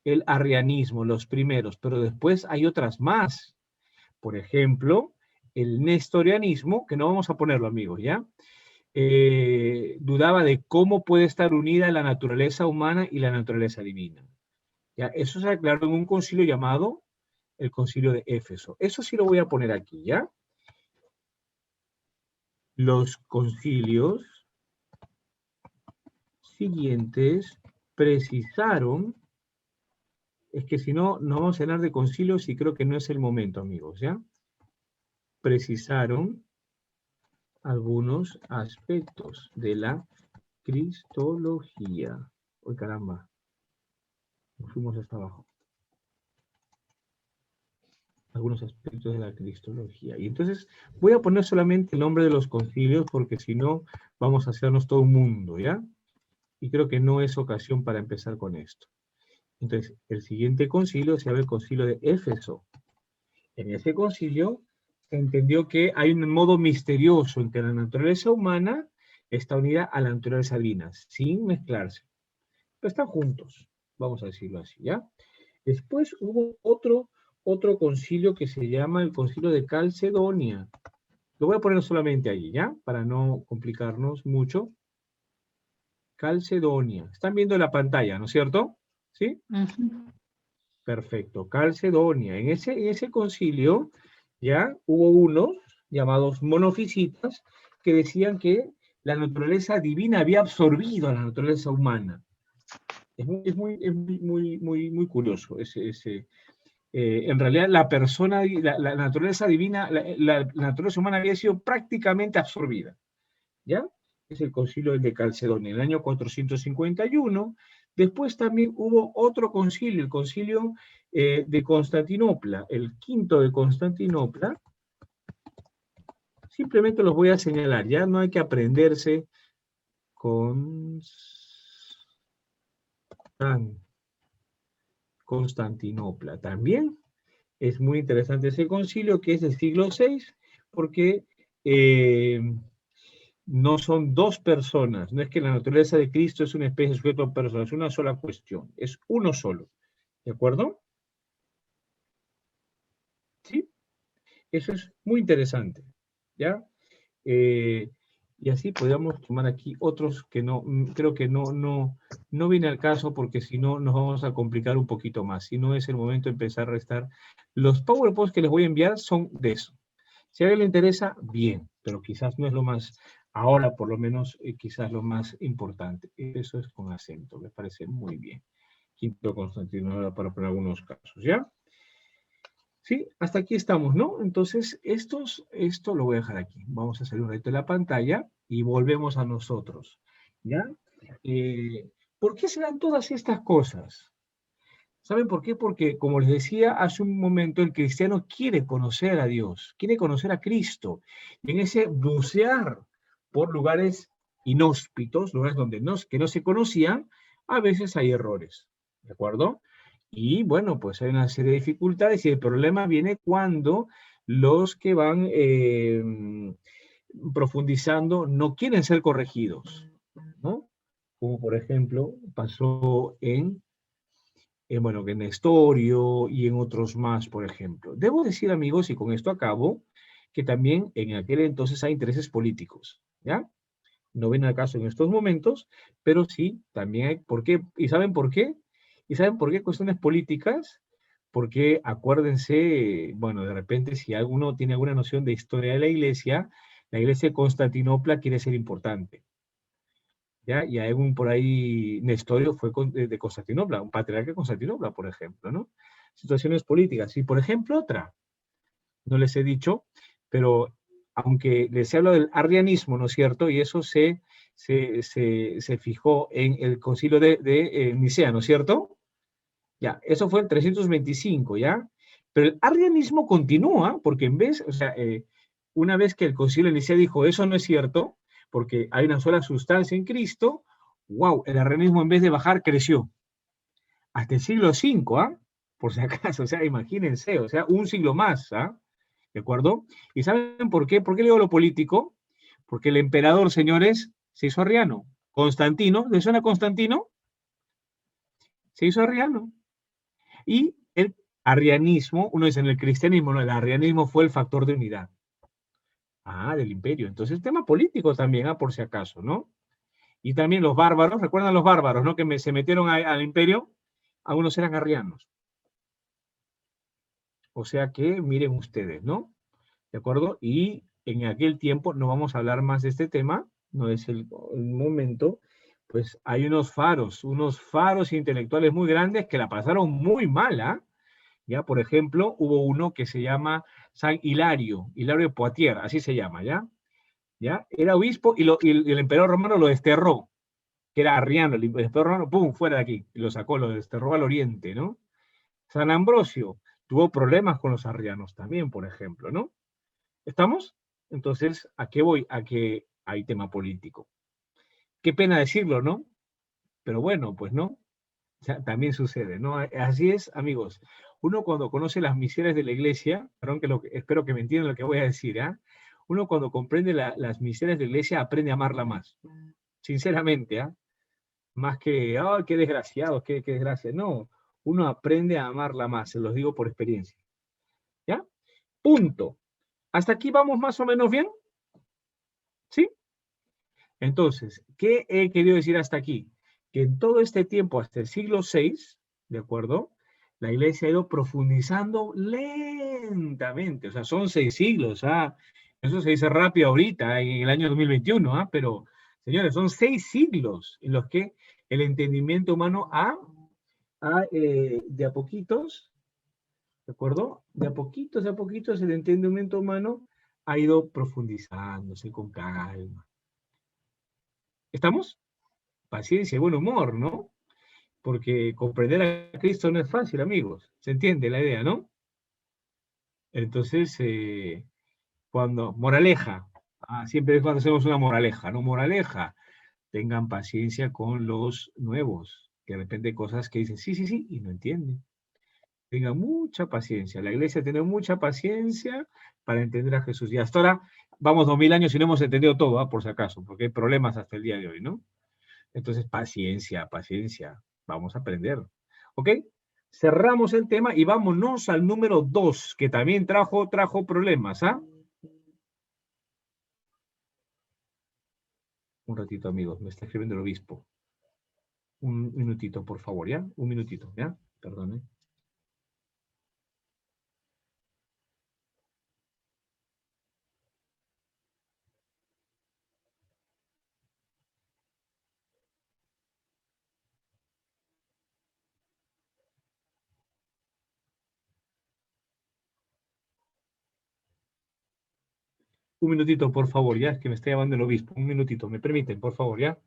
el arrianismo, los primeros, pero después hay otras más. Por ejemplo, el nestorianismo, que no vamos a ponerlo, amigos, ¿ya? Dudaba de cómo puede estar unida la naturaleza humana y la naturaleza divina. ¿Ya? Eso se aclaró en un concilio llamado el Concilio de Éfeso. Eso sí lo voy a poner aquí, ¿ya? Los concilios siguientes precisaron, es que si no, no vamos a hablar de concilios y creo que no es el momento, amigos, ¿ya? Precisaron algunos aspectos de la cristología. ¡Uy, caramba! Nos fuimos hasta abajo. Algunos aspectos de la cristología. Y entonces voy a poner solamente el nombre de los concilios porque si no vamos a hacernos todo un mundo, ¿ya? Y creo que no es ocasión para empezar con esto. Entonces, el siguiente concilio se llama el concilio de Éfeso. En ese concilio se entendió que hay un modo misterioso en que la naturaleza humana está unida a la naturaleza divina, sin mezclarse. Pero están juntos, vamos a decirlo así, ¿ya? Después hubo otro concilio que se llama el concilio de Calcedonia. Lo voy a poner solamente allí, ¿ya? Para no complicarnos mucho. Calcedonia. Están viendo la pantalla, ¿no es cierto? ¿Sí? Perfecto. Calcedonia. En ese concilio ya hubo unos llamados monofisitas que decían que la naturaleza divina había absorbido a la naturaleza humana. Es muy curioso en realidad la naturaleza divina, la naturaleza humana había sido prácticamente absorbida, ¿ya? Es el concilio de Calcedonia, en el año 451. Después también hubo otro concilio, el concilio de Constantinopla, el quinto de Constantinopla. Simplemente los voy a señalar, ya no hay que aprenderse Constantinopla. También es muy interesante ese concilio, que es del siglo VI, porque no son dos personas, no es que la naturaleza de Cristo es una especie de sujeto o persona, es una sola cuestión, es uno solo, ¿de acuerdo? ¿Sí? Eso es muy interesante, ¿ya? Y así podríamos tomar aquí otros que no, creo que no viene al caso, porque si no nos vamos a complicar un poquito más. Si no es el momento de empezar a restar. Los PowerPoints que les voy a enviar son de eso. Si a alguien le interesa, bien, pero quizás no es lo más, ahora por lo menos, quizás lo más importante. Eso es con acento, me parece muy bien. Quinto Constantino, para poner algunos casos, ¿ya? Sí, hasta aquí estamos, ¿no? Entonces, esto lo voy a dejar aquí. Vamos a salir un ratito de la pantalla y volvemos a nosotros, ¿ya? ¿Por qué se dan todas estas cosas? ¿Saben por qué? Porque, como les decía hace un momento, el cristiano quiere conocer a Dios, quiere conocer a Cristo. Y en ese bucear por lugares inhóspitos, lugares donde que no se conocían, a veces hay errores, ¿de acuerdo? Y bueno, pues hay una serie de dificultades y el problema viene cuando los que van profundizando no quieren ser corregidos, ¿no? Como por ejemplo pasó bueno, en Nestorio y en otros más, por ejemplo. Debo decir, amigos, y con esto acabo, que también en aquel entonces hay intereses políticos, ¿ya? No ven al caso en estos momentos, pero sí, también hay, ¿por qué? ¿Y saben por qué? ¿Y saben por qué cuestiones políticas? Porque acuérdense, bueno, de repente si alguno tiene alguna noción de historia de la iglesia de Constantinopla quiere ser importante. ¿Ya? Y hay por ahí, Nestorio fue de Constantinopla, un patriarca de Constantinopla, por ejemplo, ¿no? Situaciones políticas. Y por ejemplo, otra, no les he dicho, pero aunque les he hablado del arrianismo, ¿no es cierto? Y eso se fijó en el concilio de Nicea, ¿no es cierto? Ya, eso fue en 325, ¿ya? Pero el arrianismo continúa, porque en vez, o sea, una vez que el concilio de Nicea dijo, eso no es cierto, porque hay una sola sustancia en Cristo, wow, el arrianismo en vez de bajar creció. Hasta el siglo V, ¿ah? Por si acaso, o sea, imagínense, o sea, un siglo más, ¿ah? ¿De acuerdo? ¿Y saben por qué? ¿Por qué le digo lo político? Porque el emperador, señores, se hizo arriano. Constantino, ¿le suena Constantino? Se hizo arriano. Y el arrianismo, uno dice en el cristianismo, no, el arrianismo fue el factor de unidad. Ah, del imperio. Entonces, tema político también, por si acaso, ¿no? Y también los bárbaros, ¿recuerdan los bárbaros, no? Que se metieron al imperio, algunos eran arrianos. O sea que, miren ustedes, ¿no? ¿De acuerdo? Y en aquel tiempo, no vamos a hablar más de este tema, no es el momento, pues hay unos faros intelectuales muy grandes que la pasaron muy mal, ¿ah? ¿Ya? Por ejemplo, hubo uno que se llama San Hilario de Poitiers, así se llama, ¿ya? ¿Ya? Era obispo y el emperador romano lo desterró, que era arriano, el emperador romano, ¡pum!, fuera de aquí, y lo sacó, lo desterró al oriente, ¿no? San Ambrosio tuvo problemas con los arrianos también, por ejemplo, ¿no? ¿Estamos? Entonces, ¿a qué voy? A que hay tema político. Qué pena decirlo, ¿no? Pero bueno, pues no. O sea, también sucede, ¿no? Así es, amigos. Uno cuando conoce las miserias de la iglesia, perdón espero que me entiendan lo que voy a decir, ¿ah? Uno cuando comprende las miserias de la iglesia aprende a amarla más. Sinceramente, ¿ah? Más que, ¡ay, qué desgraciado, qué desgracia! No, uno aprende a amarla más, se los digo por experiencia. ¿Ya? Punto. ¿Hasta aquí vamos más o menos bien? ¿Sí? Entonces, ¿qué he querido decir hasta aquí? Que en todo este tiempo, hasta el siglo VI, ¿de acuerdo? La iglesia ha ido profundizando lentamente, o sea, son 6 siglos, ¿ah? Eso se dice rápido ahorita, en el año 2021, ¿ah? Pero, señores, son 6 siglos en los que el entendimiento humano de a poquitos, ¿de acuerdo? De a poquitos el entendimiento humano ha ido profundizándose con calma. ¿Estamos? Paciencia y buen humor, ¿no? Porque comprender a Cristo no es fácil, amigos. ¿Se entiende la idea, no? Entonces, moraleja, siempre es cuando hacemos una moraleja, ¿no? Moraleja, tengan paciencia con los nuevos, que de repente hay cosas que dicen sí, sí, sí, y no entienden. Tengan mucha paciencia. La iglesia tiene mucha paciencia para entender a Jesús. Y hasta ahora, vamos 2000 años y no hemos entendido todo, por si acaso, porque hay problemas hasta el día de hoy, ¿no? Entonces, paciencia, paciencia. Vamos a aprender. ¿Ok? Cerramos el tema y vámonos al número 2, que también trajo problemas, ¿ah? Un ratito, amigos. Me está escribiendo el obispo. Un minutito, por favor, ¿ya? Un minutito, ¿ya? Perdone. Un minutito, por favor, ya, es que me está llamando el obispo. Un minutito, ¿me permiten, por favor, ya?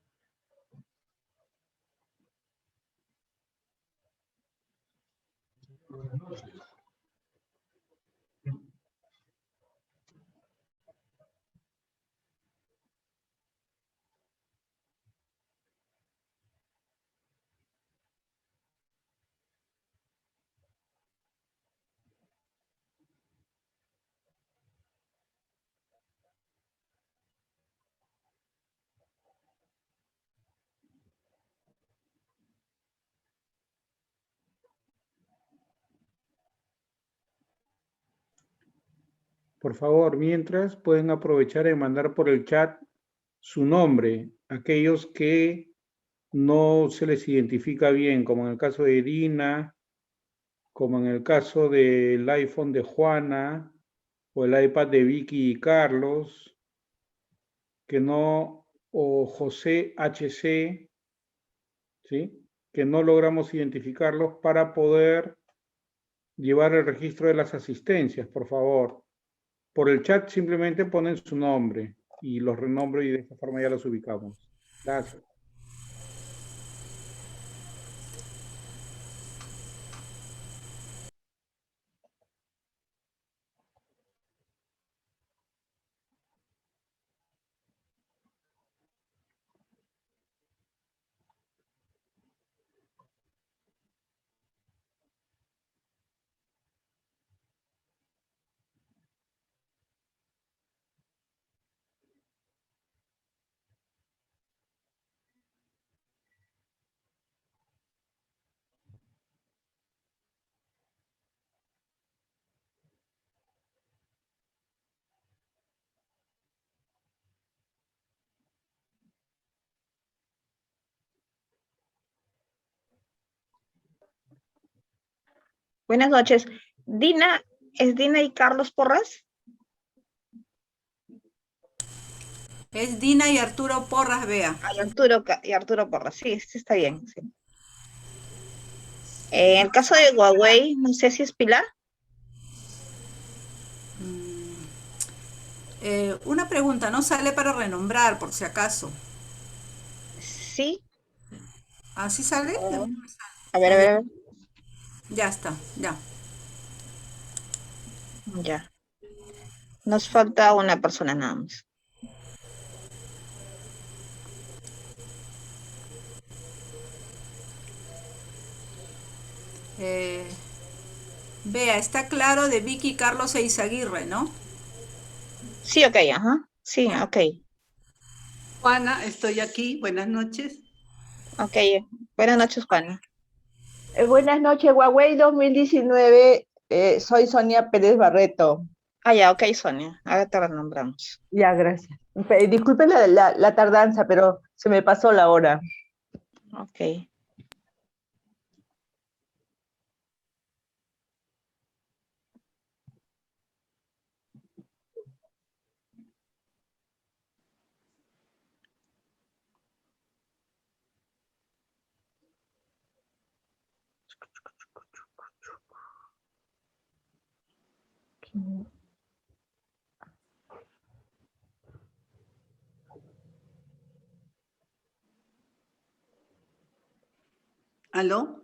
Por favor, mientras pueden aprovechar y mandar por el chat su nombre, aquellos que no se les identifica bien, como en el caso de Irina, como en el caso del iPhone de Juana, o el iPad de Vicky y Carlos, que no, o José HC, ¿sí? Que no logramos identificarlos para poder llevar el registro de las asistencias, por favor. Por el chat simplemente ponen su nombre y los renombro y de esta forma ya los ubicamos. Gracias. Buenas noches. Dina, ¿es Dina y Carlos Porras? Es Dina y Arturo Porras, Bea. Y Arturo Porras, sí, sí está bien. Sí. En el caso de Huawei, no sé si es Pilar. Una pregunta, ¿no sale para renombrar, por si acaso? Sí. ¿Así sale? A ver. Ya está, ya. Ya. Nos falta una persona nada más. Vea, está claro de Vicky, Carlos e Izaguirre, ¿no? Sí, ok, ajá. Sí, ok. Juana, estoy aquí. Buenas noches. Ok. Buenas noches, Juan. Buenas noches, Huawei 2019. Soy Sonia Pérez Barreto. Ah, ya, ok, Sonia. Ahora te la nombramos. Ya, gracias. Disculpen la tardanza, pero se me pasó la hora. Ok. ¿Aló?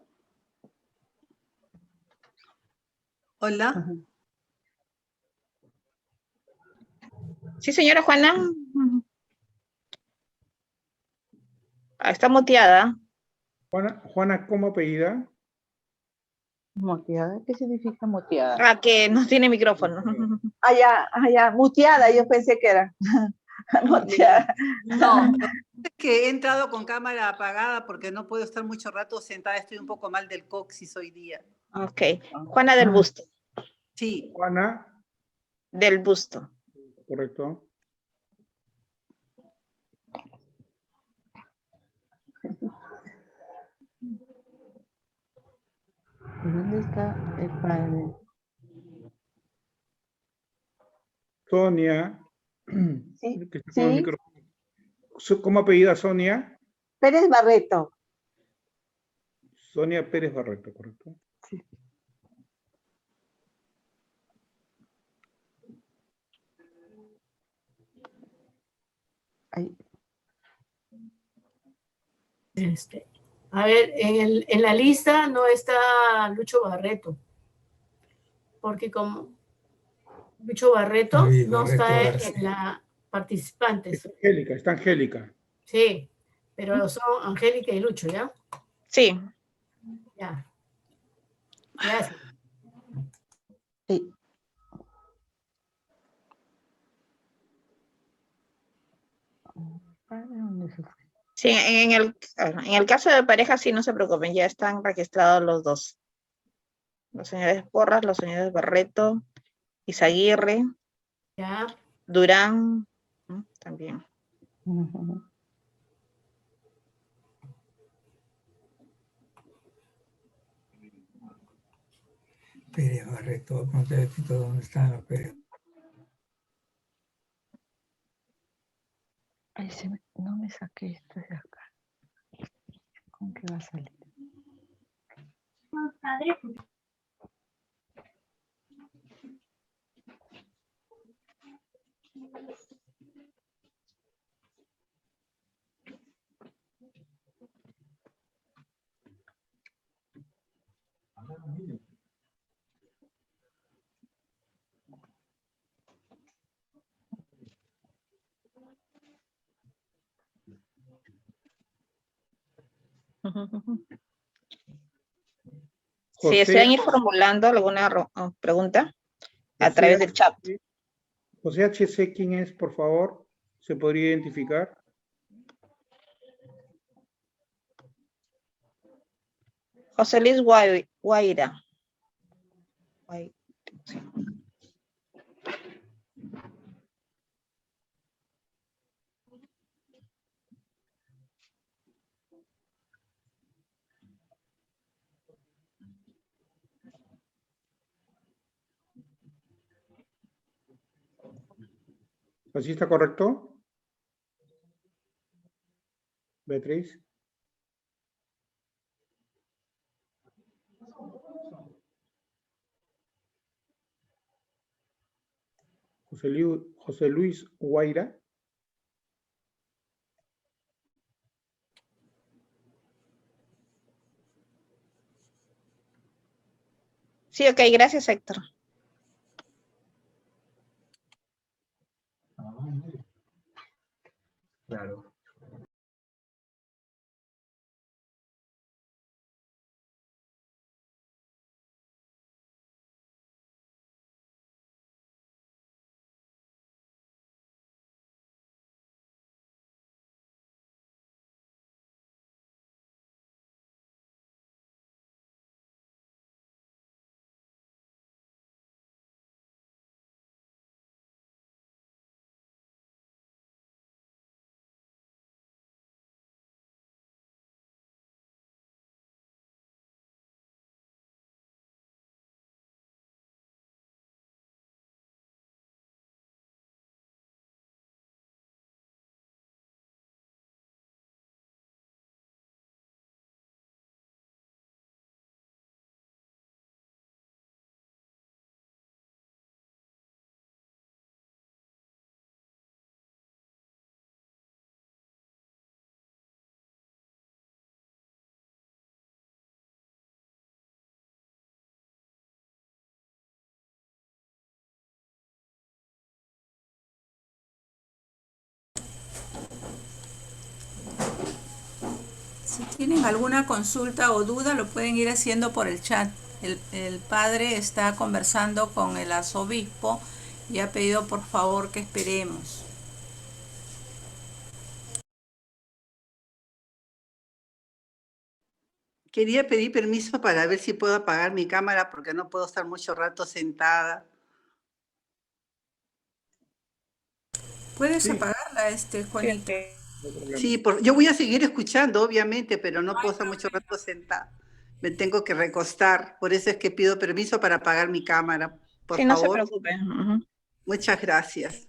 Hola. Ajá. Sí, señora Juana. Está muteada. Juana, ¿cómo apellida? ¿Moteada? ¿Qué significa moteada? Ah, que no tiene micrófono. Ya, muteada, yo pensé que era. Moteada. No, es que he entrado con cámara apagada porque no puedo estar mucho rato sentada. Estoy un poco mal del coxis hoy día. Ok. Juana del Busto. Sí. Juana, Del Busto. correcto. ¿Dónde está el padre? Sonia. Sí, que está con el sí. micrófono. ¿Cómo apellida Sonia? Pérez Barreto. Sonia Pérez Barreto, correcto. Sí. Ahí. A ver, en la lista no está Lucho Barreto, porque como Lucho Barreto no está en la participantes. Está Angélica. Sí, pero son Angélica y Lucho, ¿ya? Sí. Ya. Gracias. Sí. Sí, en el caso de pareja, sí, no se preocupen, ya están registrados los dos. Los señores Porras, los señores Barreto, Izaguirre, Ya. Durán, también. Pérez Barreto, ¿dónde están los Pérez? Ay, no me saqué esto de acá. ¿Con qué va a salir? Padre. Si desean ir formulando alguna pregunta a través del chat. José HC, ¿quién es, por favor? ¿Se podría identificar? José Luis Guaira. Sí. ¿Así está correcto? Beatriz. José Luis Guaira. Sí, ok, gracias, Héctor. Claro. Si tienen alguna consulta o duda, lo pueden ir haciendo por el chat. El padre está conversando con el arzobispo y ha pedido por favor que esperemos. Quería pedir permiso para ver si puedo apagar mi cámara porque no puedo estar mucho rato sentada. ¿Puedes Sí. apagarla, Juanita? Sí, yo voy a seguir escuchando, obviamente, pero no puedo estar mucho rato sentada. Me tengo que recostar. Por eso es que pido permiso para apagar mi cámara. Por Sí, no se favor. preocupe. Muchas gracias.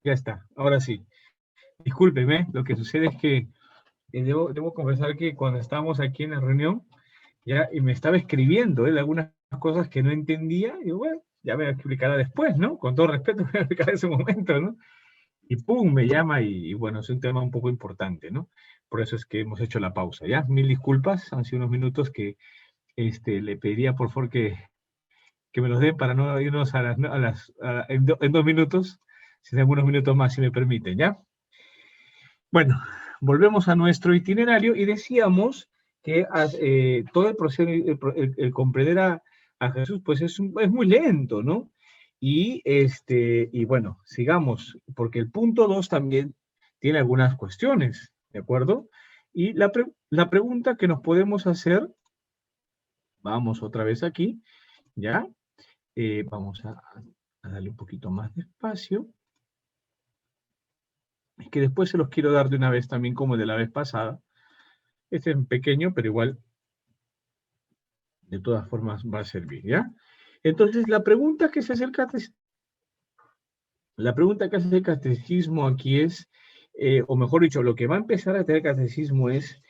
Ya está, ahora sí. Discúlpeme, lo que sucede es que debo confesar que cuando estábamos aquí en la reunión, ya, y me estaba escribiendo él algunas cosas que no entendía, y bueno, ya me explicará después, ¿no? Con todo respeto, me explicará en ese momento, ¿no? Y pum, me llama y bueno, es un tema un poco importante, ¿no? Por eso es que hemos hecho la pausa, ¿ya? Mil disculpas, han sido unos minutos que le pediría por favor que me los den para no irnos en 2 minutos, sino en unos minutos más, si me permiten, ¿ya? Bueno, volvemos a nuestro itinerario y decíamos que todo el proceso, el comprender a Jesús, pues es muy lento, ¿no? Y bueno, sigamos, porque el punto 2 también tiene algunas cuestiones, ¿de acuerdo? Y la pregunta que nos podemos hacer, vamos otra vez aquí, ¿ya? Vamos a darle un poquito más de espacio. Es que después se los quiero dar de una vez también como de la vez pasada. Este es pequeño, pero igual de todas formas va a servir, ¿ya? Entonces, la pregunta que se hace el catecismo aquí es, o mejor dicho, lo que va a empezar a tener el catecismo es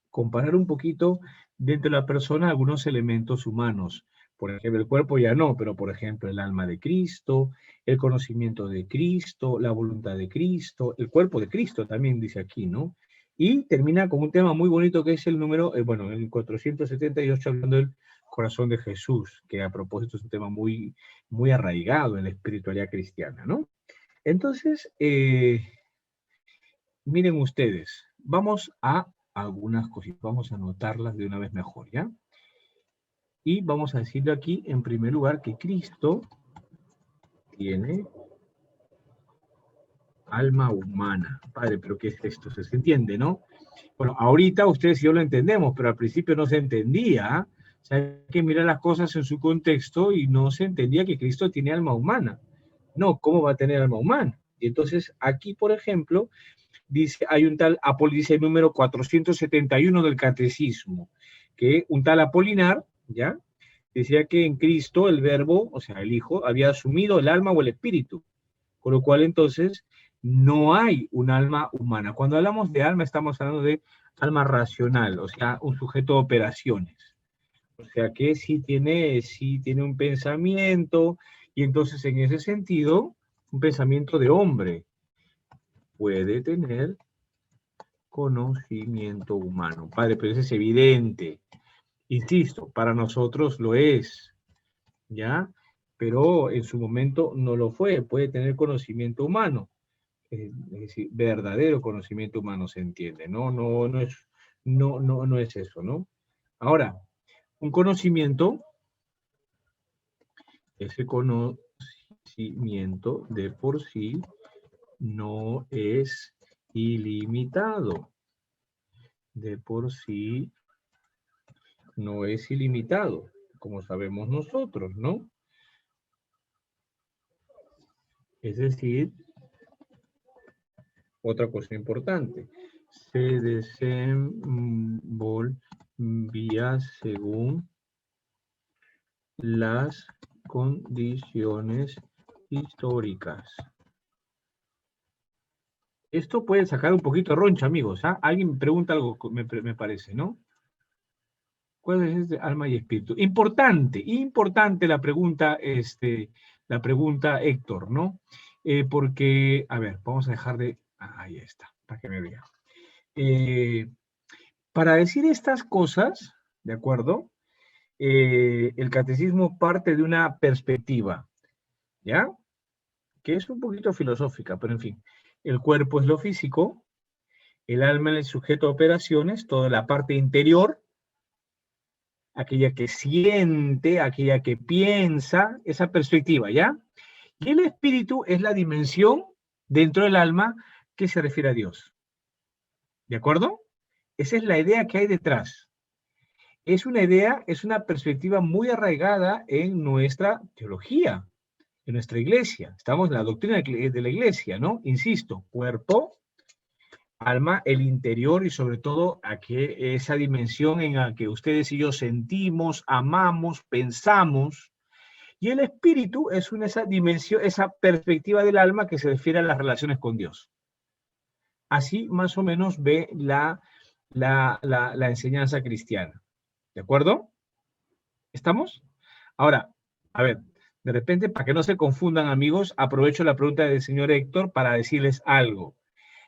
comparar un poquito dentro de la persona algunos elementos humanos. Por ejemplo, el cuerpo ya no, pero por ejemplo, el alma de Cristo, el conocimiento de Cristo, la voluntad de Cristo, el cuerpo de Cristo también dice aquí, ¿no? Y termina con un tema muy bonito que es el número, el 478, hablando del corazón de Jesús, que a propósito es un tema muy, muy arraigado en la espiritualidad cristiana, ¿no? Entonces, miren ustedes, vamos a algunas cositas, vamos a anotarlas de una vez mejor, ¿ya? Y vamos a decirle aquí, en primer lugar, que Cristo tiene alma humana. Padre, ¿pero qué es esto? ¿Se entiende, no? Bueno, ahorita ustedes y yo lo entendemos, pero al principio no se entendía. O sea, hay que mirar las cosas en su contexto y no se entendía que Cristo tiene alma humana. No, ¿cómo va a tener alma humana? Y entonces aquí, por ejemplo, dice, hay un tal, dice el número 471 del Catecismo, que un tal Apolinar, ¿ya? Decía que en Cristo el Verbo, o sea, el Hijo, había asumido el alma o el espíritu, con lo cual entonces no hay un alma humana. Cuando hablamos de alma estamos hablando de alma racional, o sea, un sujeto de operaciones. O sea que sí tiene un pensamiento, y entonces en ese sentido, un pensamiento de hombre puede tener conocimiento humano. Padre, pero eso es evidente. Insisto, para nosotros lo es, ¿ya? Pero en su momento no lo fue. Puede tener conocimiento humano. Es decir, verdadero conocimiento humano se entiende, ¿no? No es eso, ¿no? Ahora, un conocimiento, ese conocimiento de por sí no es ilimitado. De por sí no es ilimitado, como sabemos nosotros, ¿no? Es decir, otra cosa importante, se desenvolvía según las condiciones históricas. Esto puede sacar un poquito de roncha, amigos. ¿Ah? Alguien pregunta algo, me parece, ¿no? ¿Cuál es este alma y espíritu? Importante la pregunta, Héctor, ¿no? Porque, a ver, vamos a dejar de... ahí está, para que me vea. Para decir estas cosas, ¿de acuerdo? El catecismo parte de una perspectiva, ¿ya? Que es un poquito filosófica, pero en fin. El cuerpo es lo físico, el alma es el sujeto de operaciones, toda la parte interior, aquella que siente, aquella que piensa, esa perspectiva, ¿ya? Y el espíritu es la dimensión dentro del alma que se refiere a Dios. ¿De acuerdo? Esa es la idea que hay detrás. Es una idea, es una perspectiva muy arraigada en nuestra teología, en nuestra iglesia. Estamos en la doctrina de la iglesia, ¿no? Insisto, cuerpo, alma, el interior y sobre todo esa dimensión en la que ustedes y yo sentimos, amamos, pensamos. Y el espíritu es esa dimensión, esa perspectiva del alma que se refiere a las relaciones con Dios. Así más o menos ve la enseñanza cristiana. ¿De acuerdo? ¿Estamos? Ahora, a ver, de repente, para que no se confundan, amigos, aprovecho la pregunta del señor Héctor para decirles algo.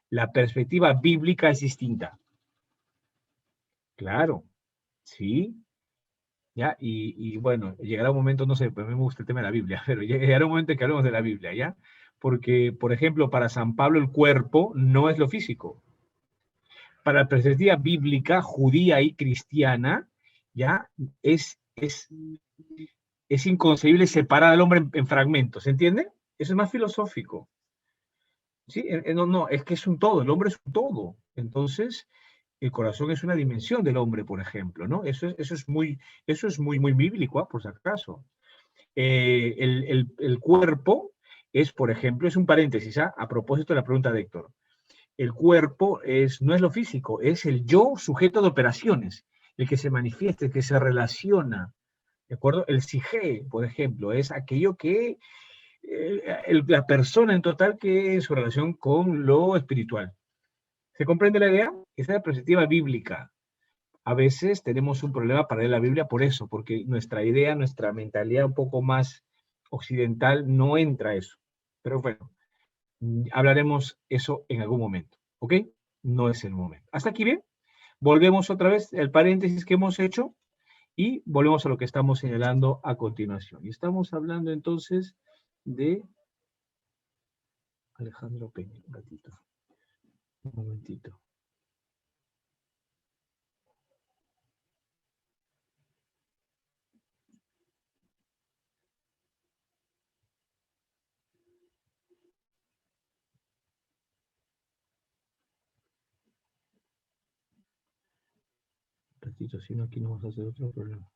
La perspectiva bíblica es distinta. Claro, sí. ¿Ya? Y bueno, llegará un momento, no sé, pues a mí me gusta el tema de la Biblia, pero llegará un momento en que hablemos de la Biblia, ¿ya? Porque, por ejemplo, para San Pablo el cuerpo no es lo físico. Para la perspectiva bíblica, judía y cristiana, ¿ya? Es inconcebible separar al hombre en fragmentos, ¿entiende? Eso es más filosófico. ¿Sí? No, es que es un todo, el hombre es un todo. Entonces, el corazón es una dimensión del hombre, por ejemplo, ¿no? Eso es muy bíblico, ¿eh? Por si acaso. El cuerpo es, por ejemplo, es un paréntesis, ¿ah? A propósito de la pregunta de Héctor. El cuerpo no es lo físico, es el yo sujeto de operaciones, el que se manifiesta, el que se relaciona, ¿de acuerdo? El psique, por ejemplo, es aquello que la persona en total que es su relación con lo espiritual. ¿Se comprende la idea? Esa es la perspectiva bíblica. A veces tenemos un problema para leer la Biblia por eso, porque nuestra idea, nuestra mentalidad un poco más occidental no entra a eso. Pero bueno, hablaremos eso en algún momento, ¿ok? No es el momento. ¿Hasta aquí bien? Volvemos otra vez al paréntesis que hemos hecho y volvemos a lo que estamos señalando a continuación. Y estamos hablando entonces de Alejandro Peña, un ratito. Un momentito. Un ratito, si no aquí nos vamos a hacer otro problema.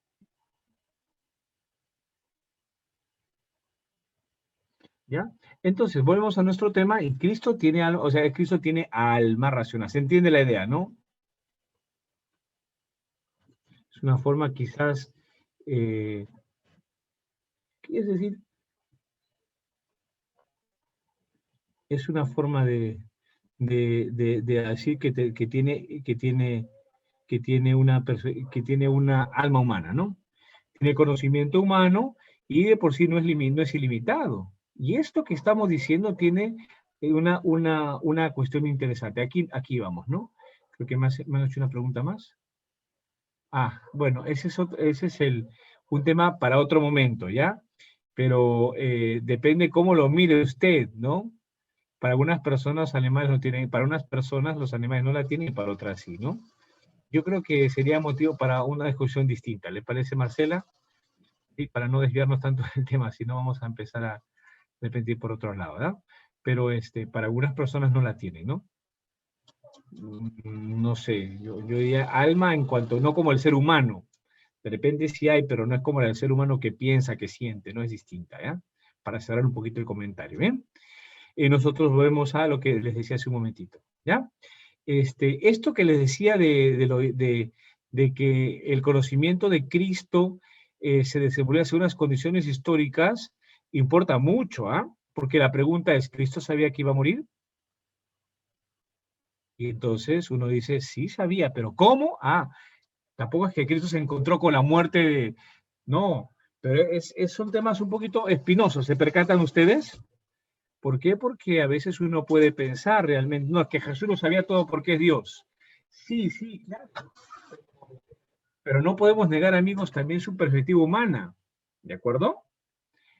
¿Ya? Entonces, volvemos a nuestro tema y Cristo tiene algo, o sea, Cristo tiene alma racional. ¿Se entiende la idea, no? Es una forma quizás, ¿qué es decir? Es una forma de decir que tiene una alma humana, ¿no? Tiene conocimiento humano y de por sí no es ilimitado. Y esto que estamos diciendo tiene una cuestión interesante. Aquí vamos, ¿no? Creo que me han hecho una pregunta más. Ah, bueno, ese es un tema para otro momento, ¿ya? Pero depende cómo lo mire usted, ¿no? Para algunas personas animales no tienen, para unas personas los animales no la tienen y para otras sí, ¿no? Yo creo que sería motivo para una discusión distinta. ¿Le parece, Marcela? Sí, para no desviarnos tanto del tema, si no vamos a empezar a repetir por otro lado, ¿verdad? Pero para algunas personas no la tienen, ¿no? No sé, yo diría alma en cuanto, no como el ser humano. De repente sí hay, pero no es como el ser humano que piensa, que siente, no es distinta, ¿ya? Para cerrar un poquito el comentario, ¿bien? Nosotros volvemos a lo que les decía hace un momentito, ¿ya? Esto que les decía de que el conocimiento de Cristo se desenvolvía según unas condiciones históricas, importa mucho, ¿ah? Porque la pregunta es, ¿Cristo sabía que iba a morir? Y entonces uno dice, sí sabía, pero ¿cómo? Ah, tampoco es que Cristo se encontró con la muerte de... No, pero son temas un poquito espinosos, ¿se percatan ustedes? ¿Por qué? Porque a veces uno puede pensar realmente, no, es que Jesús lo sabía todo porque es Dios. Sí, sí, claro. Pero no podemos negar, amigos, también su perspectiva humana, ¿de acuerdo?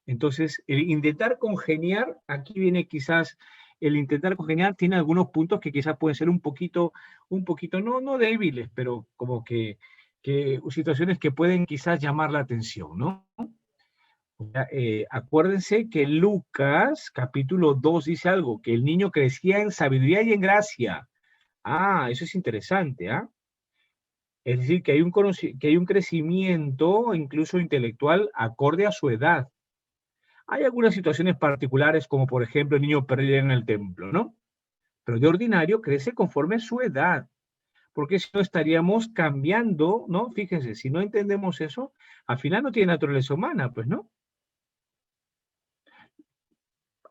Entonces, el intentar congeniar, aquí viene quizás, el intentar congeniar tiene algunos puntos que quizás pueden ser un poquito, no débiles, pero como que situaciones que pueden quizás llamar la atención, ¿no? Acuérdense que Lucas, capítulo 2, dice algo, que el niño crecía en sabiduría y en gracia. Ah, eso es interesante, ¿ah? Es decir, que hay un crecimiento, incluso intelectual, acorde a su edad. Hay algunas situaciones particulares, como por ejemplo el niño perdido en el templo, ¿no? Pero de ordinario crece conforme a su edad, porque si no estaríamos cambiando, ¿no? Fíjense, si no entendemos eso, al final no tiene naturaleza humana, pues, ¿no?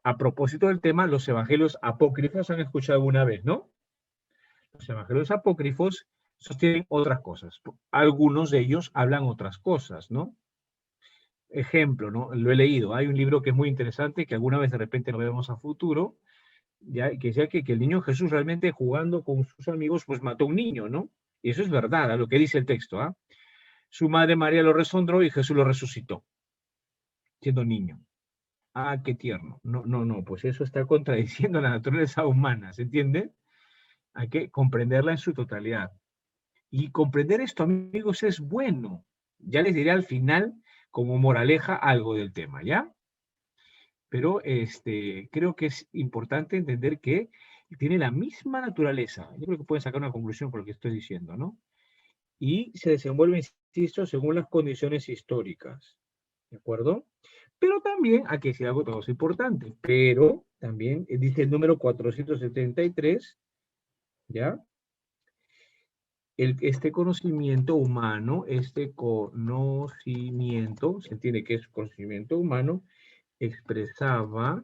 A propósito del tema, los evangelios apócrifos han escuchado alguna vez, ¿no? Los evangelios apócrifos sostienen otras cosas. Algunos de ellos hablan otras cosas, ¿no? Ejemplo, ¿no? Lo he leído. Hay un libro que es muy interesante, que alguna vez de repente lo vemos a futuro, ya, que decía que el niño Jesús realmente jugando con sus amigos, pues mató a un niño, ¿no? Y eso es verdad, a lo que dice el texto, ¿ah? Su madre María lo resondró y Jesús lo resucitó, siendo niño. Ah, qué tierno. No, pues eso está contradiciendo la naturaleza humana, ¿se entiende? Hay que comprenderla en su totalidad. Y comprender esto, amigos, es bueno. Ya les diré al final, como moraleja, algo del tema, ¿ya? Pero creo que es importante entender que tiene la misma naturaleza. Yo creo que pueden sacar una conclusión por lo que estoy diciendo, ¿no? Y se desenvuelve, insisto, según las condiciones históricas, ¿de acuerdo? Pero también, aquí decir algo todo importante, pero también dice el número 473, ¿ya? Este conocimiento humano, se entiende que es conocimiento humano, expresaba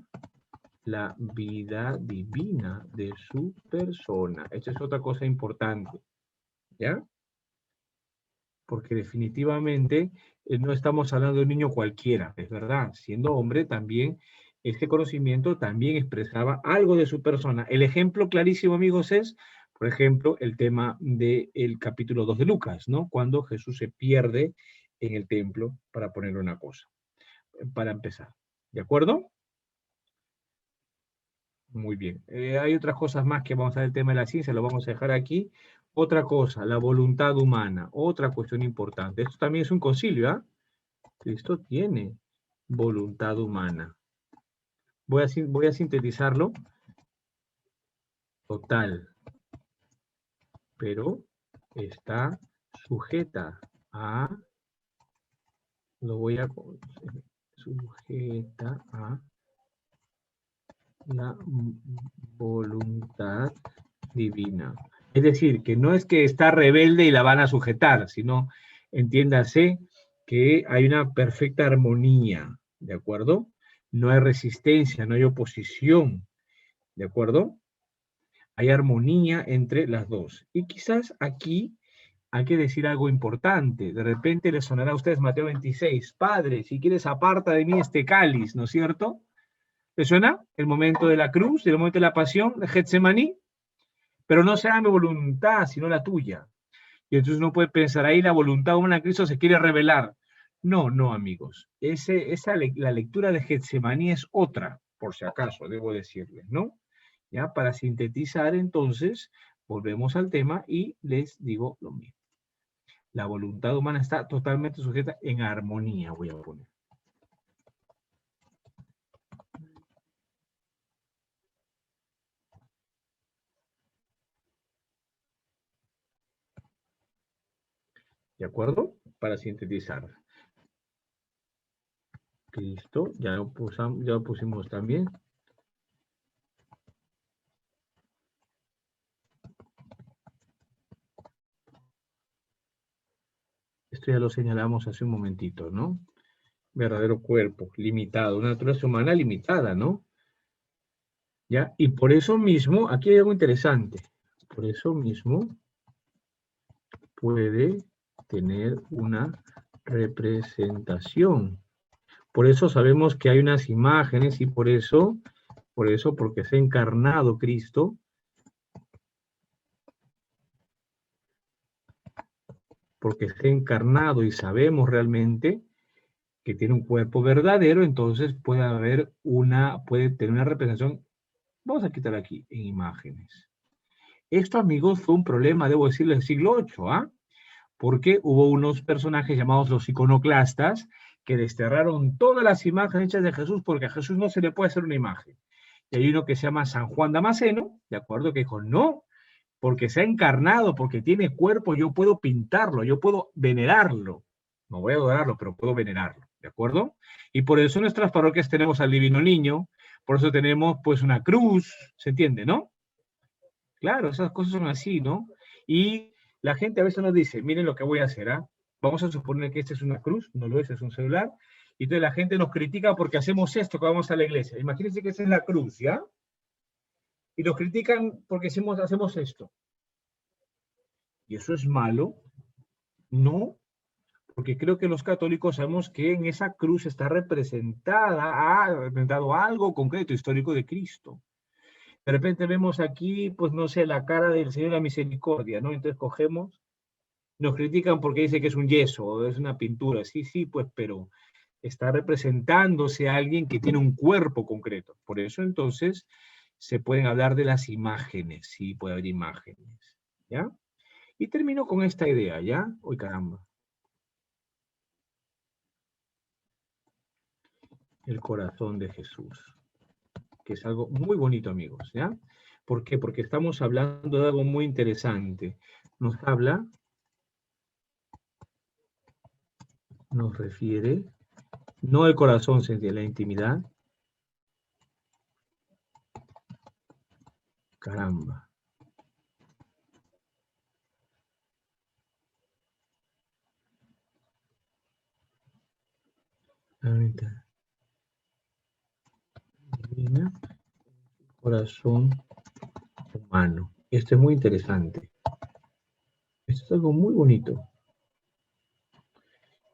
la vida divina de su persona. Esta es otra cosa importante, ¿ya? Porque definitivamente no estamos hablando de un niño cualquiera, es verdad. Siendo hombre también, este conocimiento también expresaba algo de su persona. El ejemplo clarísimo, amigos, es, por ejemplo, el tema del capítulo 2 de Lucas, ¿no? Cuando Jesús se pierde en el templo, para poner una cosa, para empezar. ¿De acuerdo? Muy bien. Hay otras cosas más que vamos a ver el tema de la ciencia, lo vamos a dejar aquí. Otra cosa, la voluntad humana, otra cuestión importante. Esto también es un concilio, ¿ah? Cristo tiene voluntad humana. Voy a sintetizarlo. Total. Pero está sujeta a... Sujeta a la voluntad divina. Es decir, que no es que está rebelde y la van a sujetar, sino, entiéndase, que hay una perfecta armonía, ¿de acuerdo? No hay resistencia, no hay oposición, ¿de acuerdo? Hay armonía entre las dos. Y quizás aquí hay que decir algo importante. De repente les sonará a ustedes Mateo 26, Padre, si quieres aparta de mí este cáliz, ¿no es cierto? ¿Les suena? El momento de la cruz, el momento de la pasión, de Getsemaní. Pero no sea mi voluntad, sino la tuya. Y entonces uno puede pensar, ahí la voluntad humana de Cristo se quiere revelar. No, amigos. La lectura de Getsemaní es otra, por si acaso, debo decirles, ¿no? Ya, para sintetizar, entonces, volvemos al tema y les digo lo mismo. La voluntad humana está totalmente sujeta en armonía, voy a poner. ¿De acuerdo? Para sintetizar. Listo, ya lo pusimos también. Esto ya lo señalamos hace un momentito, ¿no? Verdadero cuerpo, limitado, una naturaleza humana limitada, ¿no? ¿Ya? Y por eso mismo, aquí hay algo interesante. Por eso mismo puede tener una representación. Por eso sabemos que hay unas imágenes y por eso, porque se ha encarnado Cristo, porque se ha encarnado y sabemos realmente que tiene un cuerpo verdadero, entonces puede tener una representación. Vamos a quitar aquí en imágenes. Esto, amigos, fue un problema, debo decirlo, del siglo VIII, ¿ah? Porque hubo unos personajes llamados los iconoclastas que desterraron todas las imágenes hechas de Jesús porque a Jesús no se le puede hacer una imagen. Y hay uno que se llama San Juan Damasceno, ¿de acuerdo? Que dijo, no, porque se ha encarnado, porque tiene cuerpo, yo puedo pintarlo, yo puedo venerarlo. No voy a adorarlo, pero puedo venerarlo, ¿de acuerdo? Y por eso en nuestras parroquias tenemos al Divino Niño, por eso tenemos pues una cruz, ¿se entiende, no? Claro, esas cosas son así, ¿no? Y la gente a veces nos dice, miren lo que voy a hacer, ¿ah? Vamos a suponer que esta es una cruz, no lo es un celular, y entonces la gente nos critica porque hacemos esto, que vamos a la iglesia. Imagínense que esa es la cruz, ¿ya? Y nos critican porque hacemos esto. ¿Y eso es malo? No, porque creo que los católicos sabemos que en esa cruz está representado algo concreto, histórico de Cristo. De repente vemos aquí, pues no sé, la cara del Señor de la Misericordia, ¿no? Entonces cogemos, nos critican porque dice que es un yeso, o es una pintura. Sí, pues, pero está representándose a alguien que tiene un cuerpo concreto. Por eso, entonces, se pueden hablar de las imágenes, sí, puede haber imágenes, ¿ya? Y termino con esta idea, ¿ya? ¡Uy, caramba! El corazón de Jesús, que es algo muy bonito, amigos, ¿ya? ¿Por qué? Porque estamos hablando de algo muy interesante. Nos refiere, no el corazón, sino la intimidad. Caramba. Ahorita. Divina, corazón humano. Esto es muy interesante. Esto es algo muy bonito.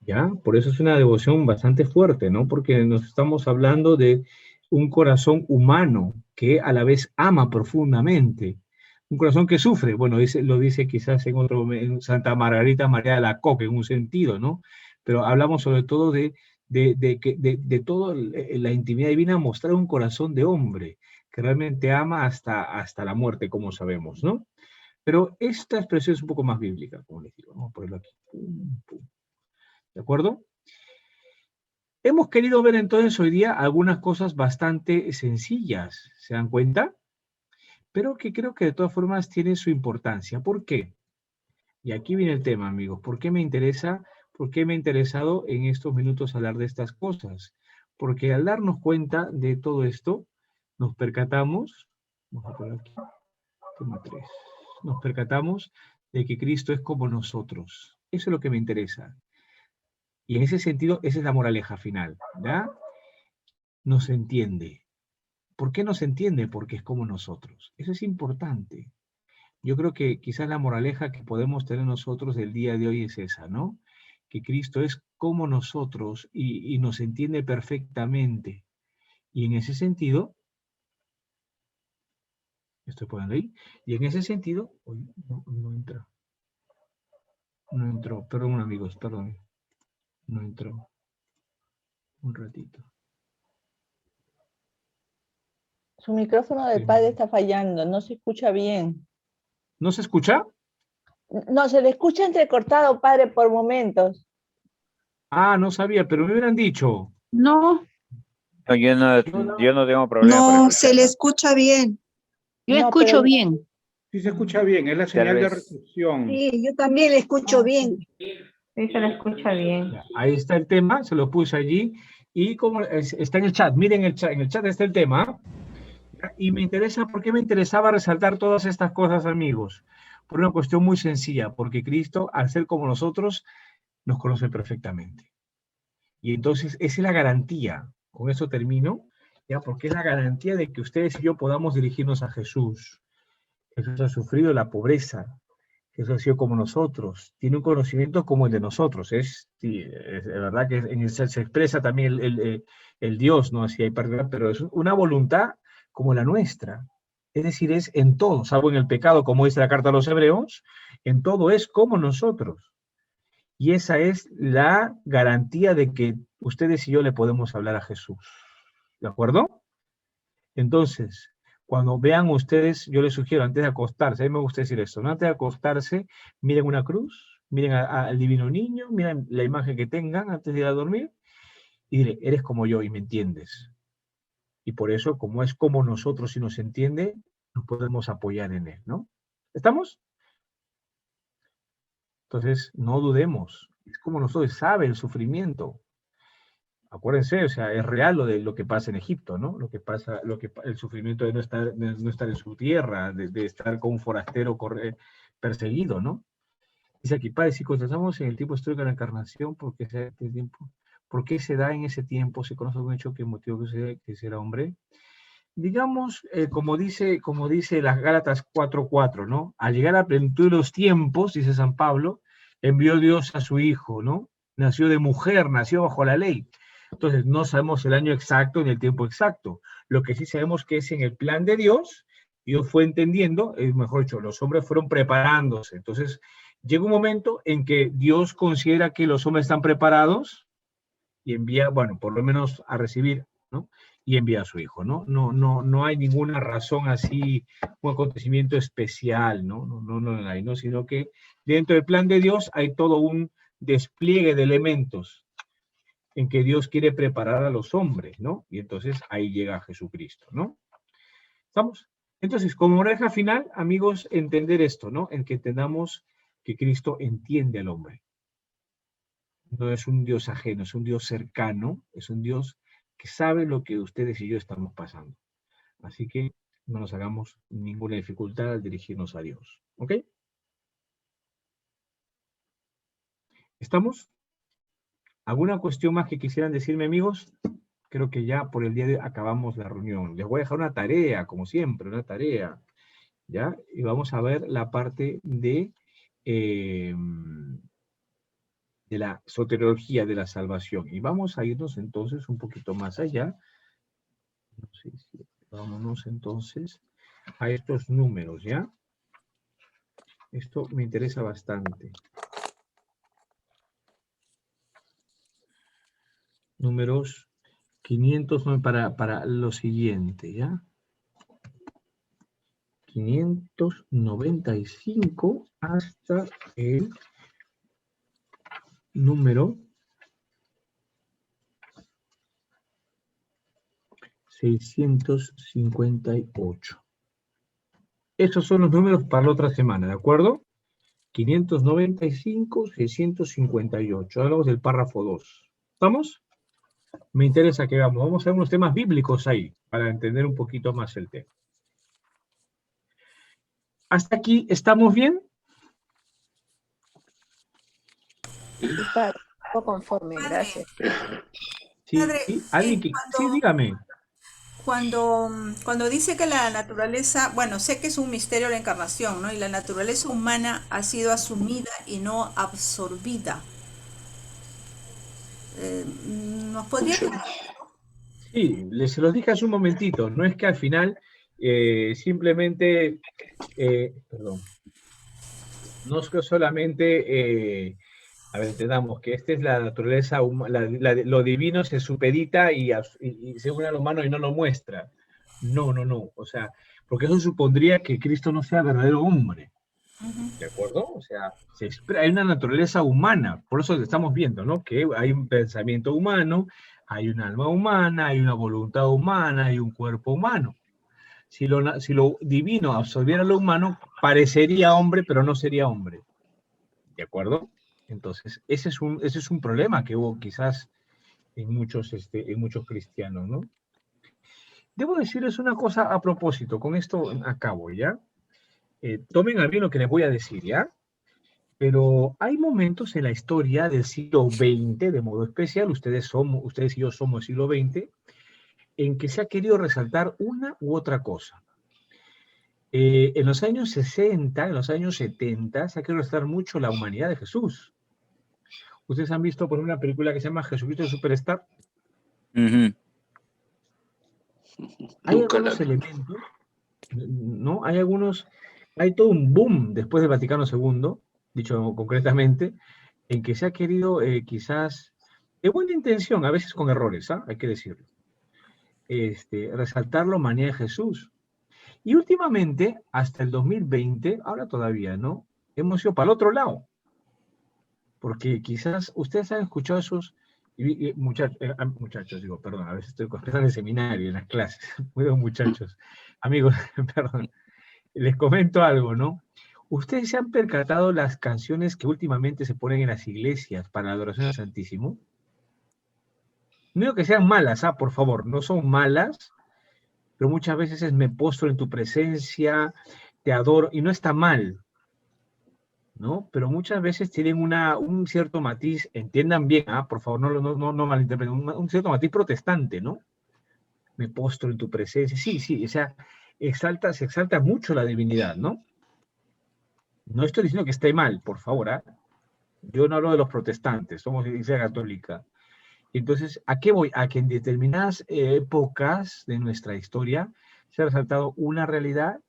¿Ya? Por eso es una devoción bastante fuerte, ¿no? Porque nos estamos hablando de un corazón humano que a la vez ama profundamente. Un corazón que sufre, bueno, lo dice quizás en Santa Margarita María de la Coque, en un sentido, ¿no? Pero hablamos sobre todo de toda la intimidad divina, mostrar un corazón de hombre que realmente ama hasta la muerte, como sabemos, ¿no? Pero esta expresión es un poco más bíblica, como les digo. Vamos a ponerlo aquí. Pum, pum. ¿De acuerdo? Hemos querido ver entonces hoy día algunas cosas bastante sencillas, ¿se dan cuenta? Pero que creo que de todas formas tienen su importancia. ¿Por qué? Y aquí viene el tema, amigos. ¿Por qué me interesa? ¿Por qué me ha interesado en estos minutos hablar de estas cosas? Porque al darnos cuenta de todo esto, nos percatamos, vamos a poner aquí, tema 3, nos percatamos de que Cristo es como nosotros. Eso es lo que me interesa. Y en ese sentido, esa es la moraleja final, ¿ya? Nos entiende. ¿Por qué nos entiende? Porque es como nosotros. Eso es importante. Yo creo que quizás la moraleja que podemos tener nosotros el día de hoy es esa, ¿no? Que Cristo es como nosotros y nos entiende perfectamente. Y en ese sentido, estoy poniendo ahí, y en ese sentido, no entra. No entró, perdón amigos, perdón. No entró. Un ratito. Su micrófono del padre está fallando, no se escucha bien. ¿No se escucha? No, se le escucha entrecortado, padre, por momentos. Ah, no sabía, pero me hubieran dicho. No. No, yo no tengo problema. No, se le escucha bien. Yo escucho bien. Sí se escucha bien, es la señal de recepción. Sí, yo también le escucho bien. Sí, se le escucha bien. Ahí está el tema, se lo puse allí. Y como está en el chat, miren en el chat está el tema. Y me interesa, ¿por qué me interesaba resaltar todas estas cosas, amigos? Por una cuestión muy sencilla, porque Cristo, al ser como nosotros, nos conoce perfectamente. Y entonces, esa es la garantía, con eso termino, ¿ya? Porque es la garantía de que ustedes y yo podamos dirigirnos a Jesús. Jesús ha sufrido la pobreza. Jesús ha sido como nosotros. Tiene un conocimiento como el de nosotros. Es verdad que se expresa también el Dios, ¿no? Así hay parte, pero es una voluntad como la nuestra. Es decir, es en todo, salvo en el pecado, como dice la carta a los Hebreos, en todo es como nosotros. Y esa es la garantía de que ustedes y yo le podemos hablar a Jesús. ¿De acuerdo? Entonces, cuando vean ustedes, yo les sugiero, antes de acostarse, a mí me gusta decir esto, ¿no? Antes de acostarse, miren una cruz, miren al divino niño, miren la imagen que tengan antes de ir a dormir, y dile, eres como yo y me entiendes. Y por eso, como es como nosotros y nos entiende, nos podemos apoyar en él, ¿no? ¿Estamos? Entonces, no dudemos. Es como nosotros, sabe el sufrimiento. Acuérdense, o sea, es real lo que pasa en Egipto, ¿no? El sufrimiento de no estar en su tierra, de estar como un forastero perseguido, ¿no? Dice aquí, padre, si constatamos en el tiempo histórico de la encarnación, ¿por qué se da en ese tiempo? ¿Se conoce algún hecho que motivó que sea hombre? Digamos, como dice las Gálatas 4:4, ¿no? Al llegar a la plenitud de los tiempos, dice San Pablo, envió Dios a su Hijo, ¿no? Nació de mujer, nació bajo la ley. Entonces, no sabemos el año exacto ni el tiempo exacto. Lo que sí sabemos que es en el plan de Dios, Dios fue entendiendo, mejor dicho, los hombres fueron preparándose. Entonces, llega un momento en que Dios considera que los hombres están preparados y envía, bueno, por lo menos a recibir, ¿no? Y envía a su Hijo, ¿no? No hay ninguna razón así, un acontecimiento especial, ¿no? No hay, ¿no? Sino que dentro del plan de Dios hay todo un despliegue de elementos en que Dios quiere preparar a los hombres, ¿no? Y entonces ahí llega Jesucristo, ¿no? ¿Estamos? Entonces, como oreja final, amigos, entender esto, ¿no? En que entendamos que Cristo entiende al hombre. No es un Dios ajeno, es un Dios cercano, es un Dios que sabe lo que ustedes y yo estamos pasando. Así que no nos hagamos ninguna dificultad al dirigirnos a Dios. ¿Ok? ¿Estamos? ¿Alguna cuestión más que quisieran decirme, amigos? Creo que ya por el día de hoy acabamos la reunión. Les voy a dejar una tarea, como siempre, una tarea. ¿Ya? Y vamos a ver la parte de la soteriología de la salvación. Y vamos a irnos entonces un poquito más allá. No sé si vámonos entonces a estos números, ¿ya? Esto me interesa bastante. Números 509 para lo siguiente, ¿ya? 595 hasta el número 658. Esos son los números para la otra semana, ¿de acuerdo? 595, 658. Hablamos del párrafo 2. ¿Estamos? Me interesa que vamos a ver unos temas bíblicos ahí, para entender un poquito más el tema. ¿Hasta aquí estamos bien? Poco conforme, gracias. Sí, Padre, ¿alguien que... Sí, dígame. Cuando dice que la naturaleza, bueno, sé que es un misterio la encarnación, ¿no? Y la naturaleza humana ha sido asumida y no absorbida. ¿Nos podría explicar? Sí, se los dije hace un momentito. No es que al final simplemente, perdón, no es que solamente, a ver, entendamos que esta es la naturaleza humana, lo divino se supedita y se une al humano y no lo muestra. No, o sea, porque eso supondría que Cristo no sea verdadero hombre. ¿De acuerdo? O sea, hay una naturaleza humana, por eso estamos viendo, ¿no? Que hay un pensamiento humano, hay un alma humana, hay una voluntad humana, hay un cuerpo humano. Si lo divino absorbiera lo humano, parecería hombre, pero no sería hombre. ¿De acuerdo? Entonces, ese es un problema que hubo quizás en muchos cristianos, ¿no? Debo decirles una cosa a propósito, con esto acabo, ¿ya? Tomen a bien lo que les voy a decir, ¿ya? Pero hay momentos en la historia del siglo XX, de modo especial, ustedes y yo somos siglo XX, en que se ha querido resaltar una u otra cosa. En los años 60, en los años 70, se ha querido rescatar mucho la humanidad de Jesús. ¿Ustedes han visto por una película que se llama Jesucristo Superstar? Ujú. Hay algunos elementos, ¿no? Hay todo un boom después del Vaticano II, dicho concretamente, en que se ha querido quizás, de buena intención, a veces con errores, hay que decirlo, resaltar la humanidad de Jesús. Y últimamente, hasta el 2020, ahora todavía, ¿no? Hemos ido para el otro lado. Porque quizás ustedes han escuchado esos muchachos, digo, perdón, a veces estoy en el seminario, en las clases, muy muchachos, amigos, perdón, les comento algo, ¿no? ¿Ustedes se han percatado las canciones que últimamente se ponen en las iglesias para la adoración al Santísimo? No digo que sean malas, por favor, no son malas, pero muchas veces es me postro en tu presencia, te adoro, y no está mal, ¿no? Pero muchas veces tienen un cierto matiz, entiendan bien, por favor, no malinterpreten, un cierto matiz protestante, ¿no? Me postro en tu presencia, sí, o sea, se exalta mucho la divinidad, ¿no? No estoy diciendo que esté mal, por favor, Yo no hablo de los protestantes, somos Iglesia Católica. Entonces, ¿a qué voy? A que en determinadas épocas de nuestra historia se ha resaltado una realidad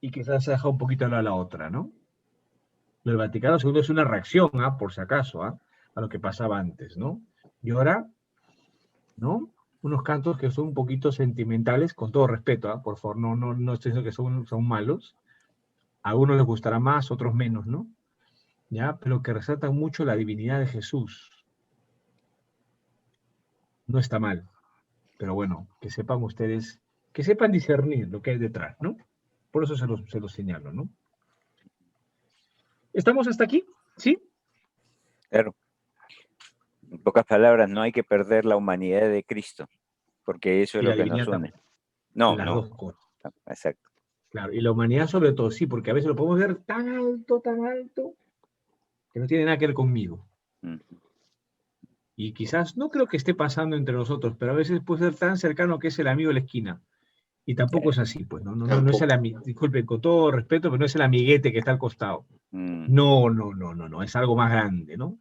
y quizás se ha dejado un poquito a la otra, ¿no? El Vaticano II es una reacción, por si acaso, a lo que pasaba antes, ¿no? Y ahora, ¿no? Unos cantos que son un poquito sentimentales, con todo respeto, por favor, no estoy diciendo que son malos. A algunos les gustará más, otros menos, ¿no? ¿Ya? Pero que resaltan mucho la divinidad de Jesús. No está mal, pero bueno, que sepan ustedes, que sepan discernir lo que hay detrás, ¿no? Por eso se los señalo, ¿no? ¿Estamos hasta aquí? ¿Sí? Claro. En pocas palabras, no hay que perder la humanidad de Cristo, porque eso es lo que nos une. No. Dos cosas. Exacto. Claro, y la humanidad sobre todo, sí, porque a veces lo podemos ver tan alto, que no tiene nada que ver conmigo. Y quizás, no creo que esté pasando entre nosotros, pero a veces puede ser tan cercano que es el amigo de la esquina. Y tampoco es así, pues, no es el amigo, disculpen, con todo respeto, pero no es el amiguete que está al costado. No, es algo más grande, ¿no?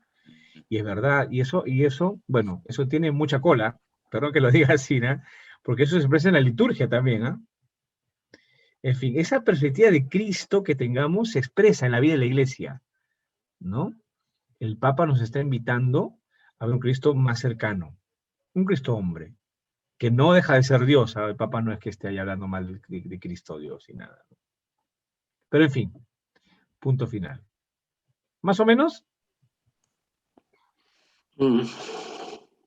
Y es verdad, y eso, bueno, eso tiene mucha cola, perdón que lo diga así, ¿no? Porque eso se expresa en la liturgia también, En fin, esa perspectiva de Cristo que tengamos se expresa en la vida de la iglesia, ¿no? El Papa nos está invitando a ver un Cristo más cercano, un Cristo hombre, que no deja de ser Dios. El Papa no es que esté ahí hablando mal de Cristo Dios y nada. Pero en fin, punto final. ¿Más o menos?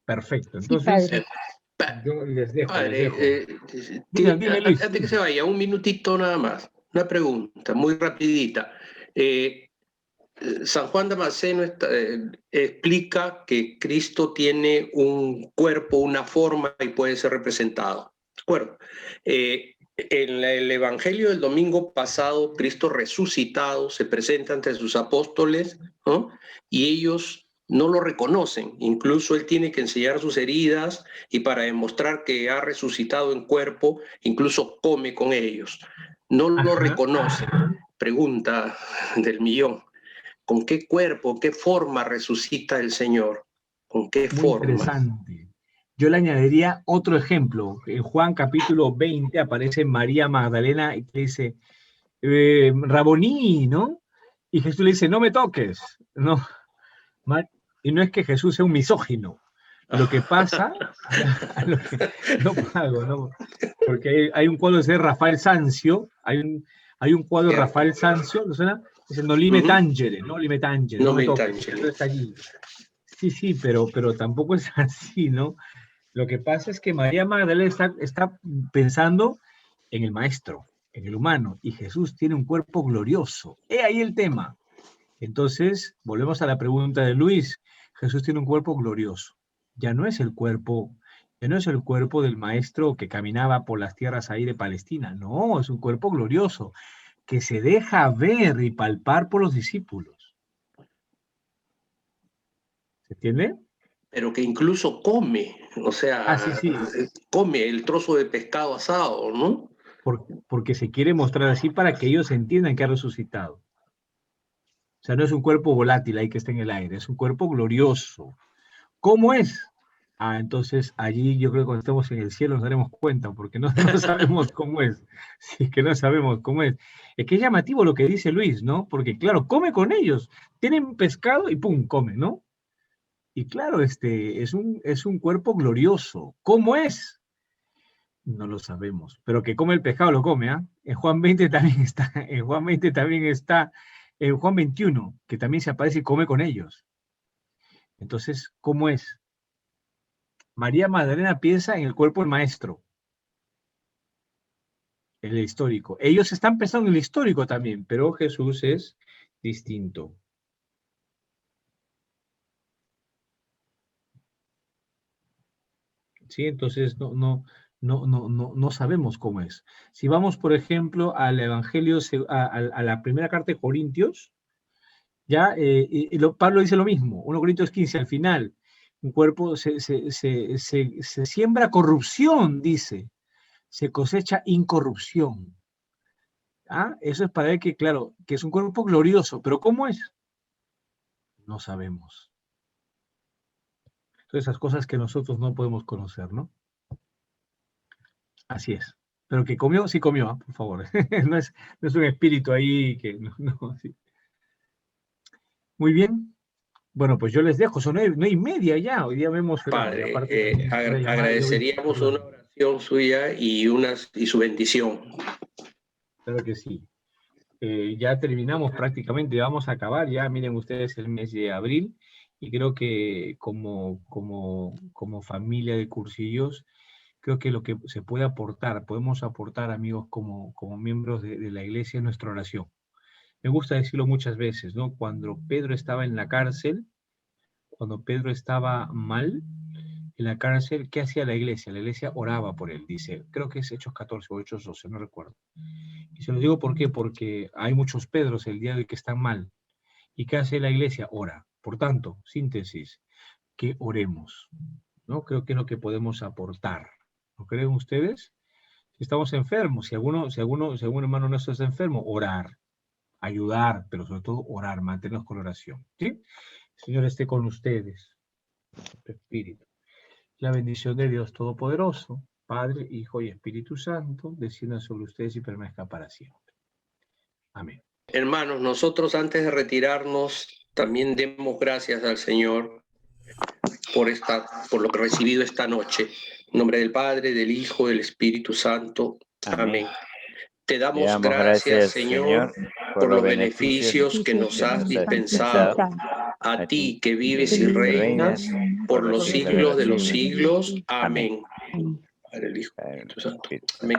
Perfecto. Entonces, yo les dejo. Dime, Luis. Antes que se vaya, un minutito nada más. Una pregunta muy rapidita. San Juan Damasceno explica que Cristo tiene un cuerpo, una forma y puede ser representado. ¿De acuerdo? En el Evangelio del domingo pasado, Cristo resucitado se presenta ante sus apóstoles, ¿no? Y ellos no lo reconocen. Incluso él tiene que enseñar sus heridas y para demostrar que ha resucitado en cuerpo, incluso come con ellos. No lo reconocen. Pregunta del millón. ¿Con qué cuerpo, qué forma resucita el Señor? ¿Con qué forma? Interesante. Yo le añadiría otro ejemplo. En Juan capítulo 20 aparece María Magdalena y dice, Raboní, ¿no? Y Jesús le dice, no me toques, ¿no? Y no es que Jesús sea un misógino. Lo que pasa, no, porque hay un cuadro de Rafael Sanzio, hay un cuadro de Rafael Sanzio, ¿no suena? Dice, no lime tangere, no lime tangere, no me toques. Está allí. Sí, pero tampoco es así, ¿no? Lo que pasa es que María Magdalena está pensando en el maestro, en el humano, y Jesús tiene un cuerpo glorioso. He ahí el tema. Entonces, volvemos a la pregunta de Luis. Jesús tiene un cuerpo glorioso. Ya no es el cuerpo del maestro que caminaba por las tierras ahí de Palestina. No, es un cuerpo glorioso que se deja ver y palpar por los discípulos. ¿Se entiende? pero que incluso come, o sea, sí. come el trozo de pescado asado, ¿no? Porque se quiere mostrar así para que ellos entiendan que ha resucitado. O sea, no es un cuerpo volátil ahí que está en el aire, es un cuerpo glorioso. ¿Cómo es? Entonces allí yo creo que cuando estemos en el cielo nos daremos cuenta, porque no sabemos cómo es. Sí, que no sabemos cómo es. Es que es llamativo lo que dice Luis, ¿no? Porque claro, come con ellos. Tienen pescado y pum, come, ¿no? Y claro, es un cuerpo glorioso. ¿Cómo es? No lo sabemos. Pero que come el pescado lo come, ¿ah? En Juan 20 también está, en Juan 20 también está, en Juan 21, que también se aparece y come con ellos. Entonces, ¿cómo es? María Magdalena piensa en el cuerpo del maestro, el histórico. Ellos están pensando en el histórico también, pero Jesús es distinto. ¿Sí? Entonces no sabemos cómo es. Si vamos, por ejemplo, al Evangelio, a la primera carta de Corintios, ya Pablo dice lo mismo, 1 Corintios 15, al final, un cuerpo se siembra corrupción, dice, se cosecha incorrupción. Eso es para ver que, claro, que es un cuerpo glorioso, pero ¿cómo es? No sabemos. Todas esas cosas que nosotros no podemos conocer, ¿no? Así es. Pero que comió, sí comió, por favor. no es un espíritu ahí que no sí. Muy bien. Bueno, pues yo les dejo, son 9:30 ya. Hoy día vemos Padre, agradeceríamos una oración suya y su bendición. Claro que sí. Ya terminamos prácticamente, vamos a acabar ya, miren ustedes, el mes de abril, y creo que como familia de cursillos, creo que lo que se puede aportar, podemos aportar, amigos, como miembros de la iglesia, es nuestra oración. Me gusta decirlo muchas veces, ¿no? Cuando Pedro estaba en la cárcel, cuando Pedro estaba mal en la cárcel, ¿qué hacía la iglesia? La iglesia oraba por él, dice, creo que es Hechos 14 o Hechos 12, no recuerdo. Y se lo digo ¿por qué? Porque hay muchos Pedros el día de hoy que están mal. ¿Y qué hace la iglesia? Ora. Por tanto, síntesis, que oremos, ¿no? Creo que es lo que podemos aportar. ¿No creen ustedes? Si estamos enfermos, si algún hermano nuestro está enfermo, orar, ayudar, pero sobre todo orar, mantenernos con oración. ¿Sí? El Señor esté con ustedes, su Espíritu. La bendición de Dios Todopoderoso, Padre, Hijo y Espíritu Santo, descienda sobre ustedes y permanezca para siempre. Amén. Hermanos, nosotros antes de retirarnos, también demos gracias al Señor por lo que he recibido esta noche. En nombre del Padre, del Hijo, del Espíritu Santo. Amén. Te damos gracias, Señor, por los beneficios que nos has dispensado. A ti que vives y reinas por los siglos de los siglos. Amén. Padre, el Hijo, Espíritu Santo. Amén.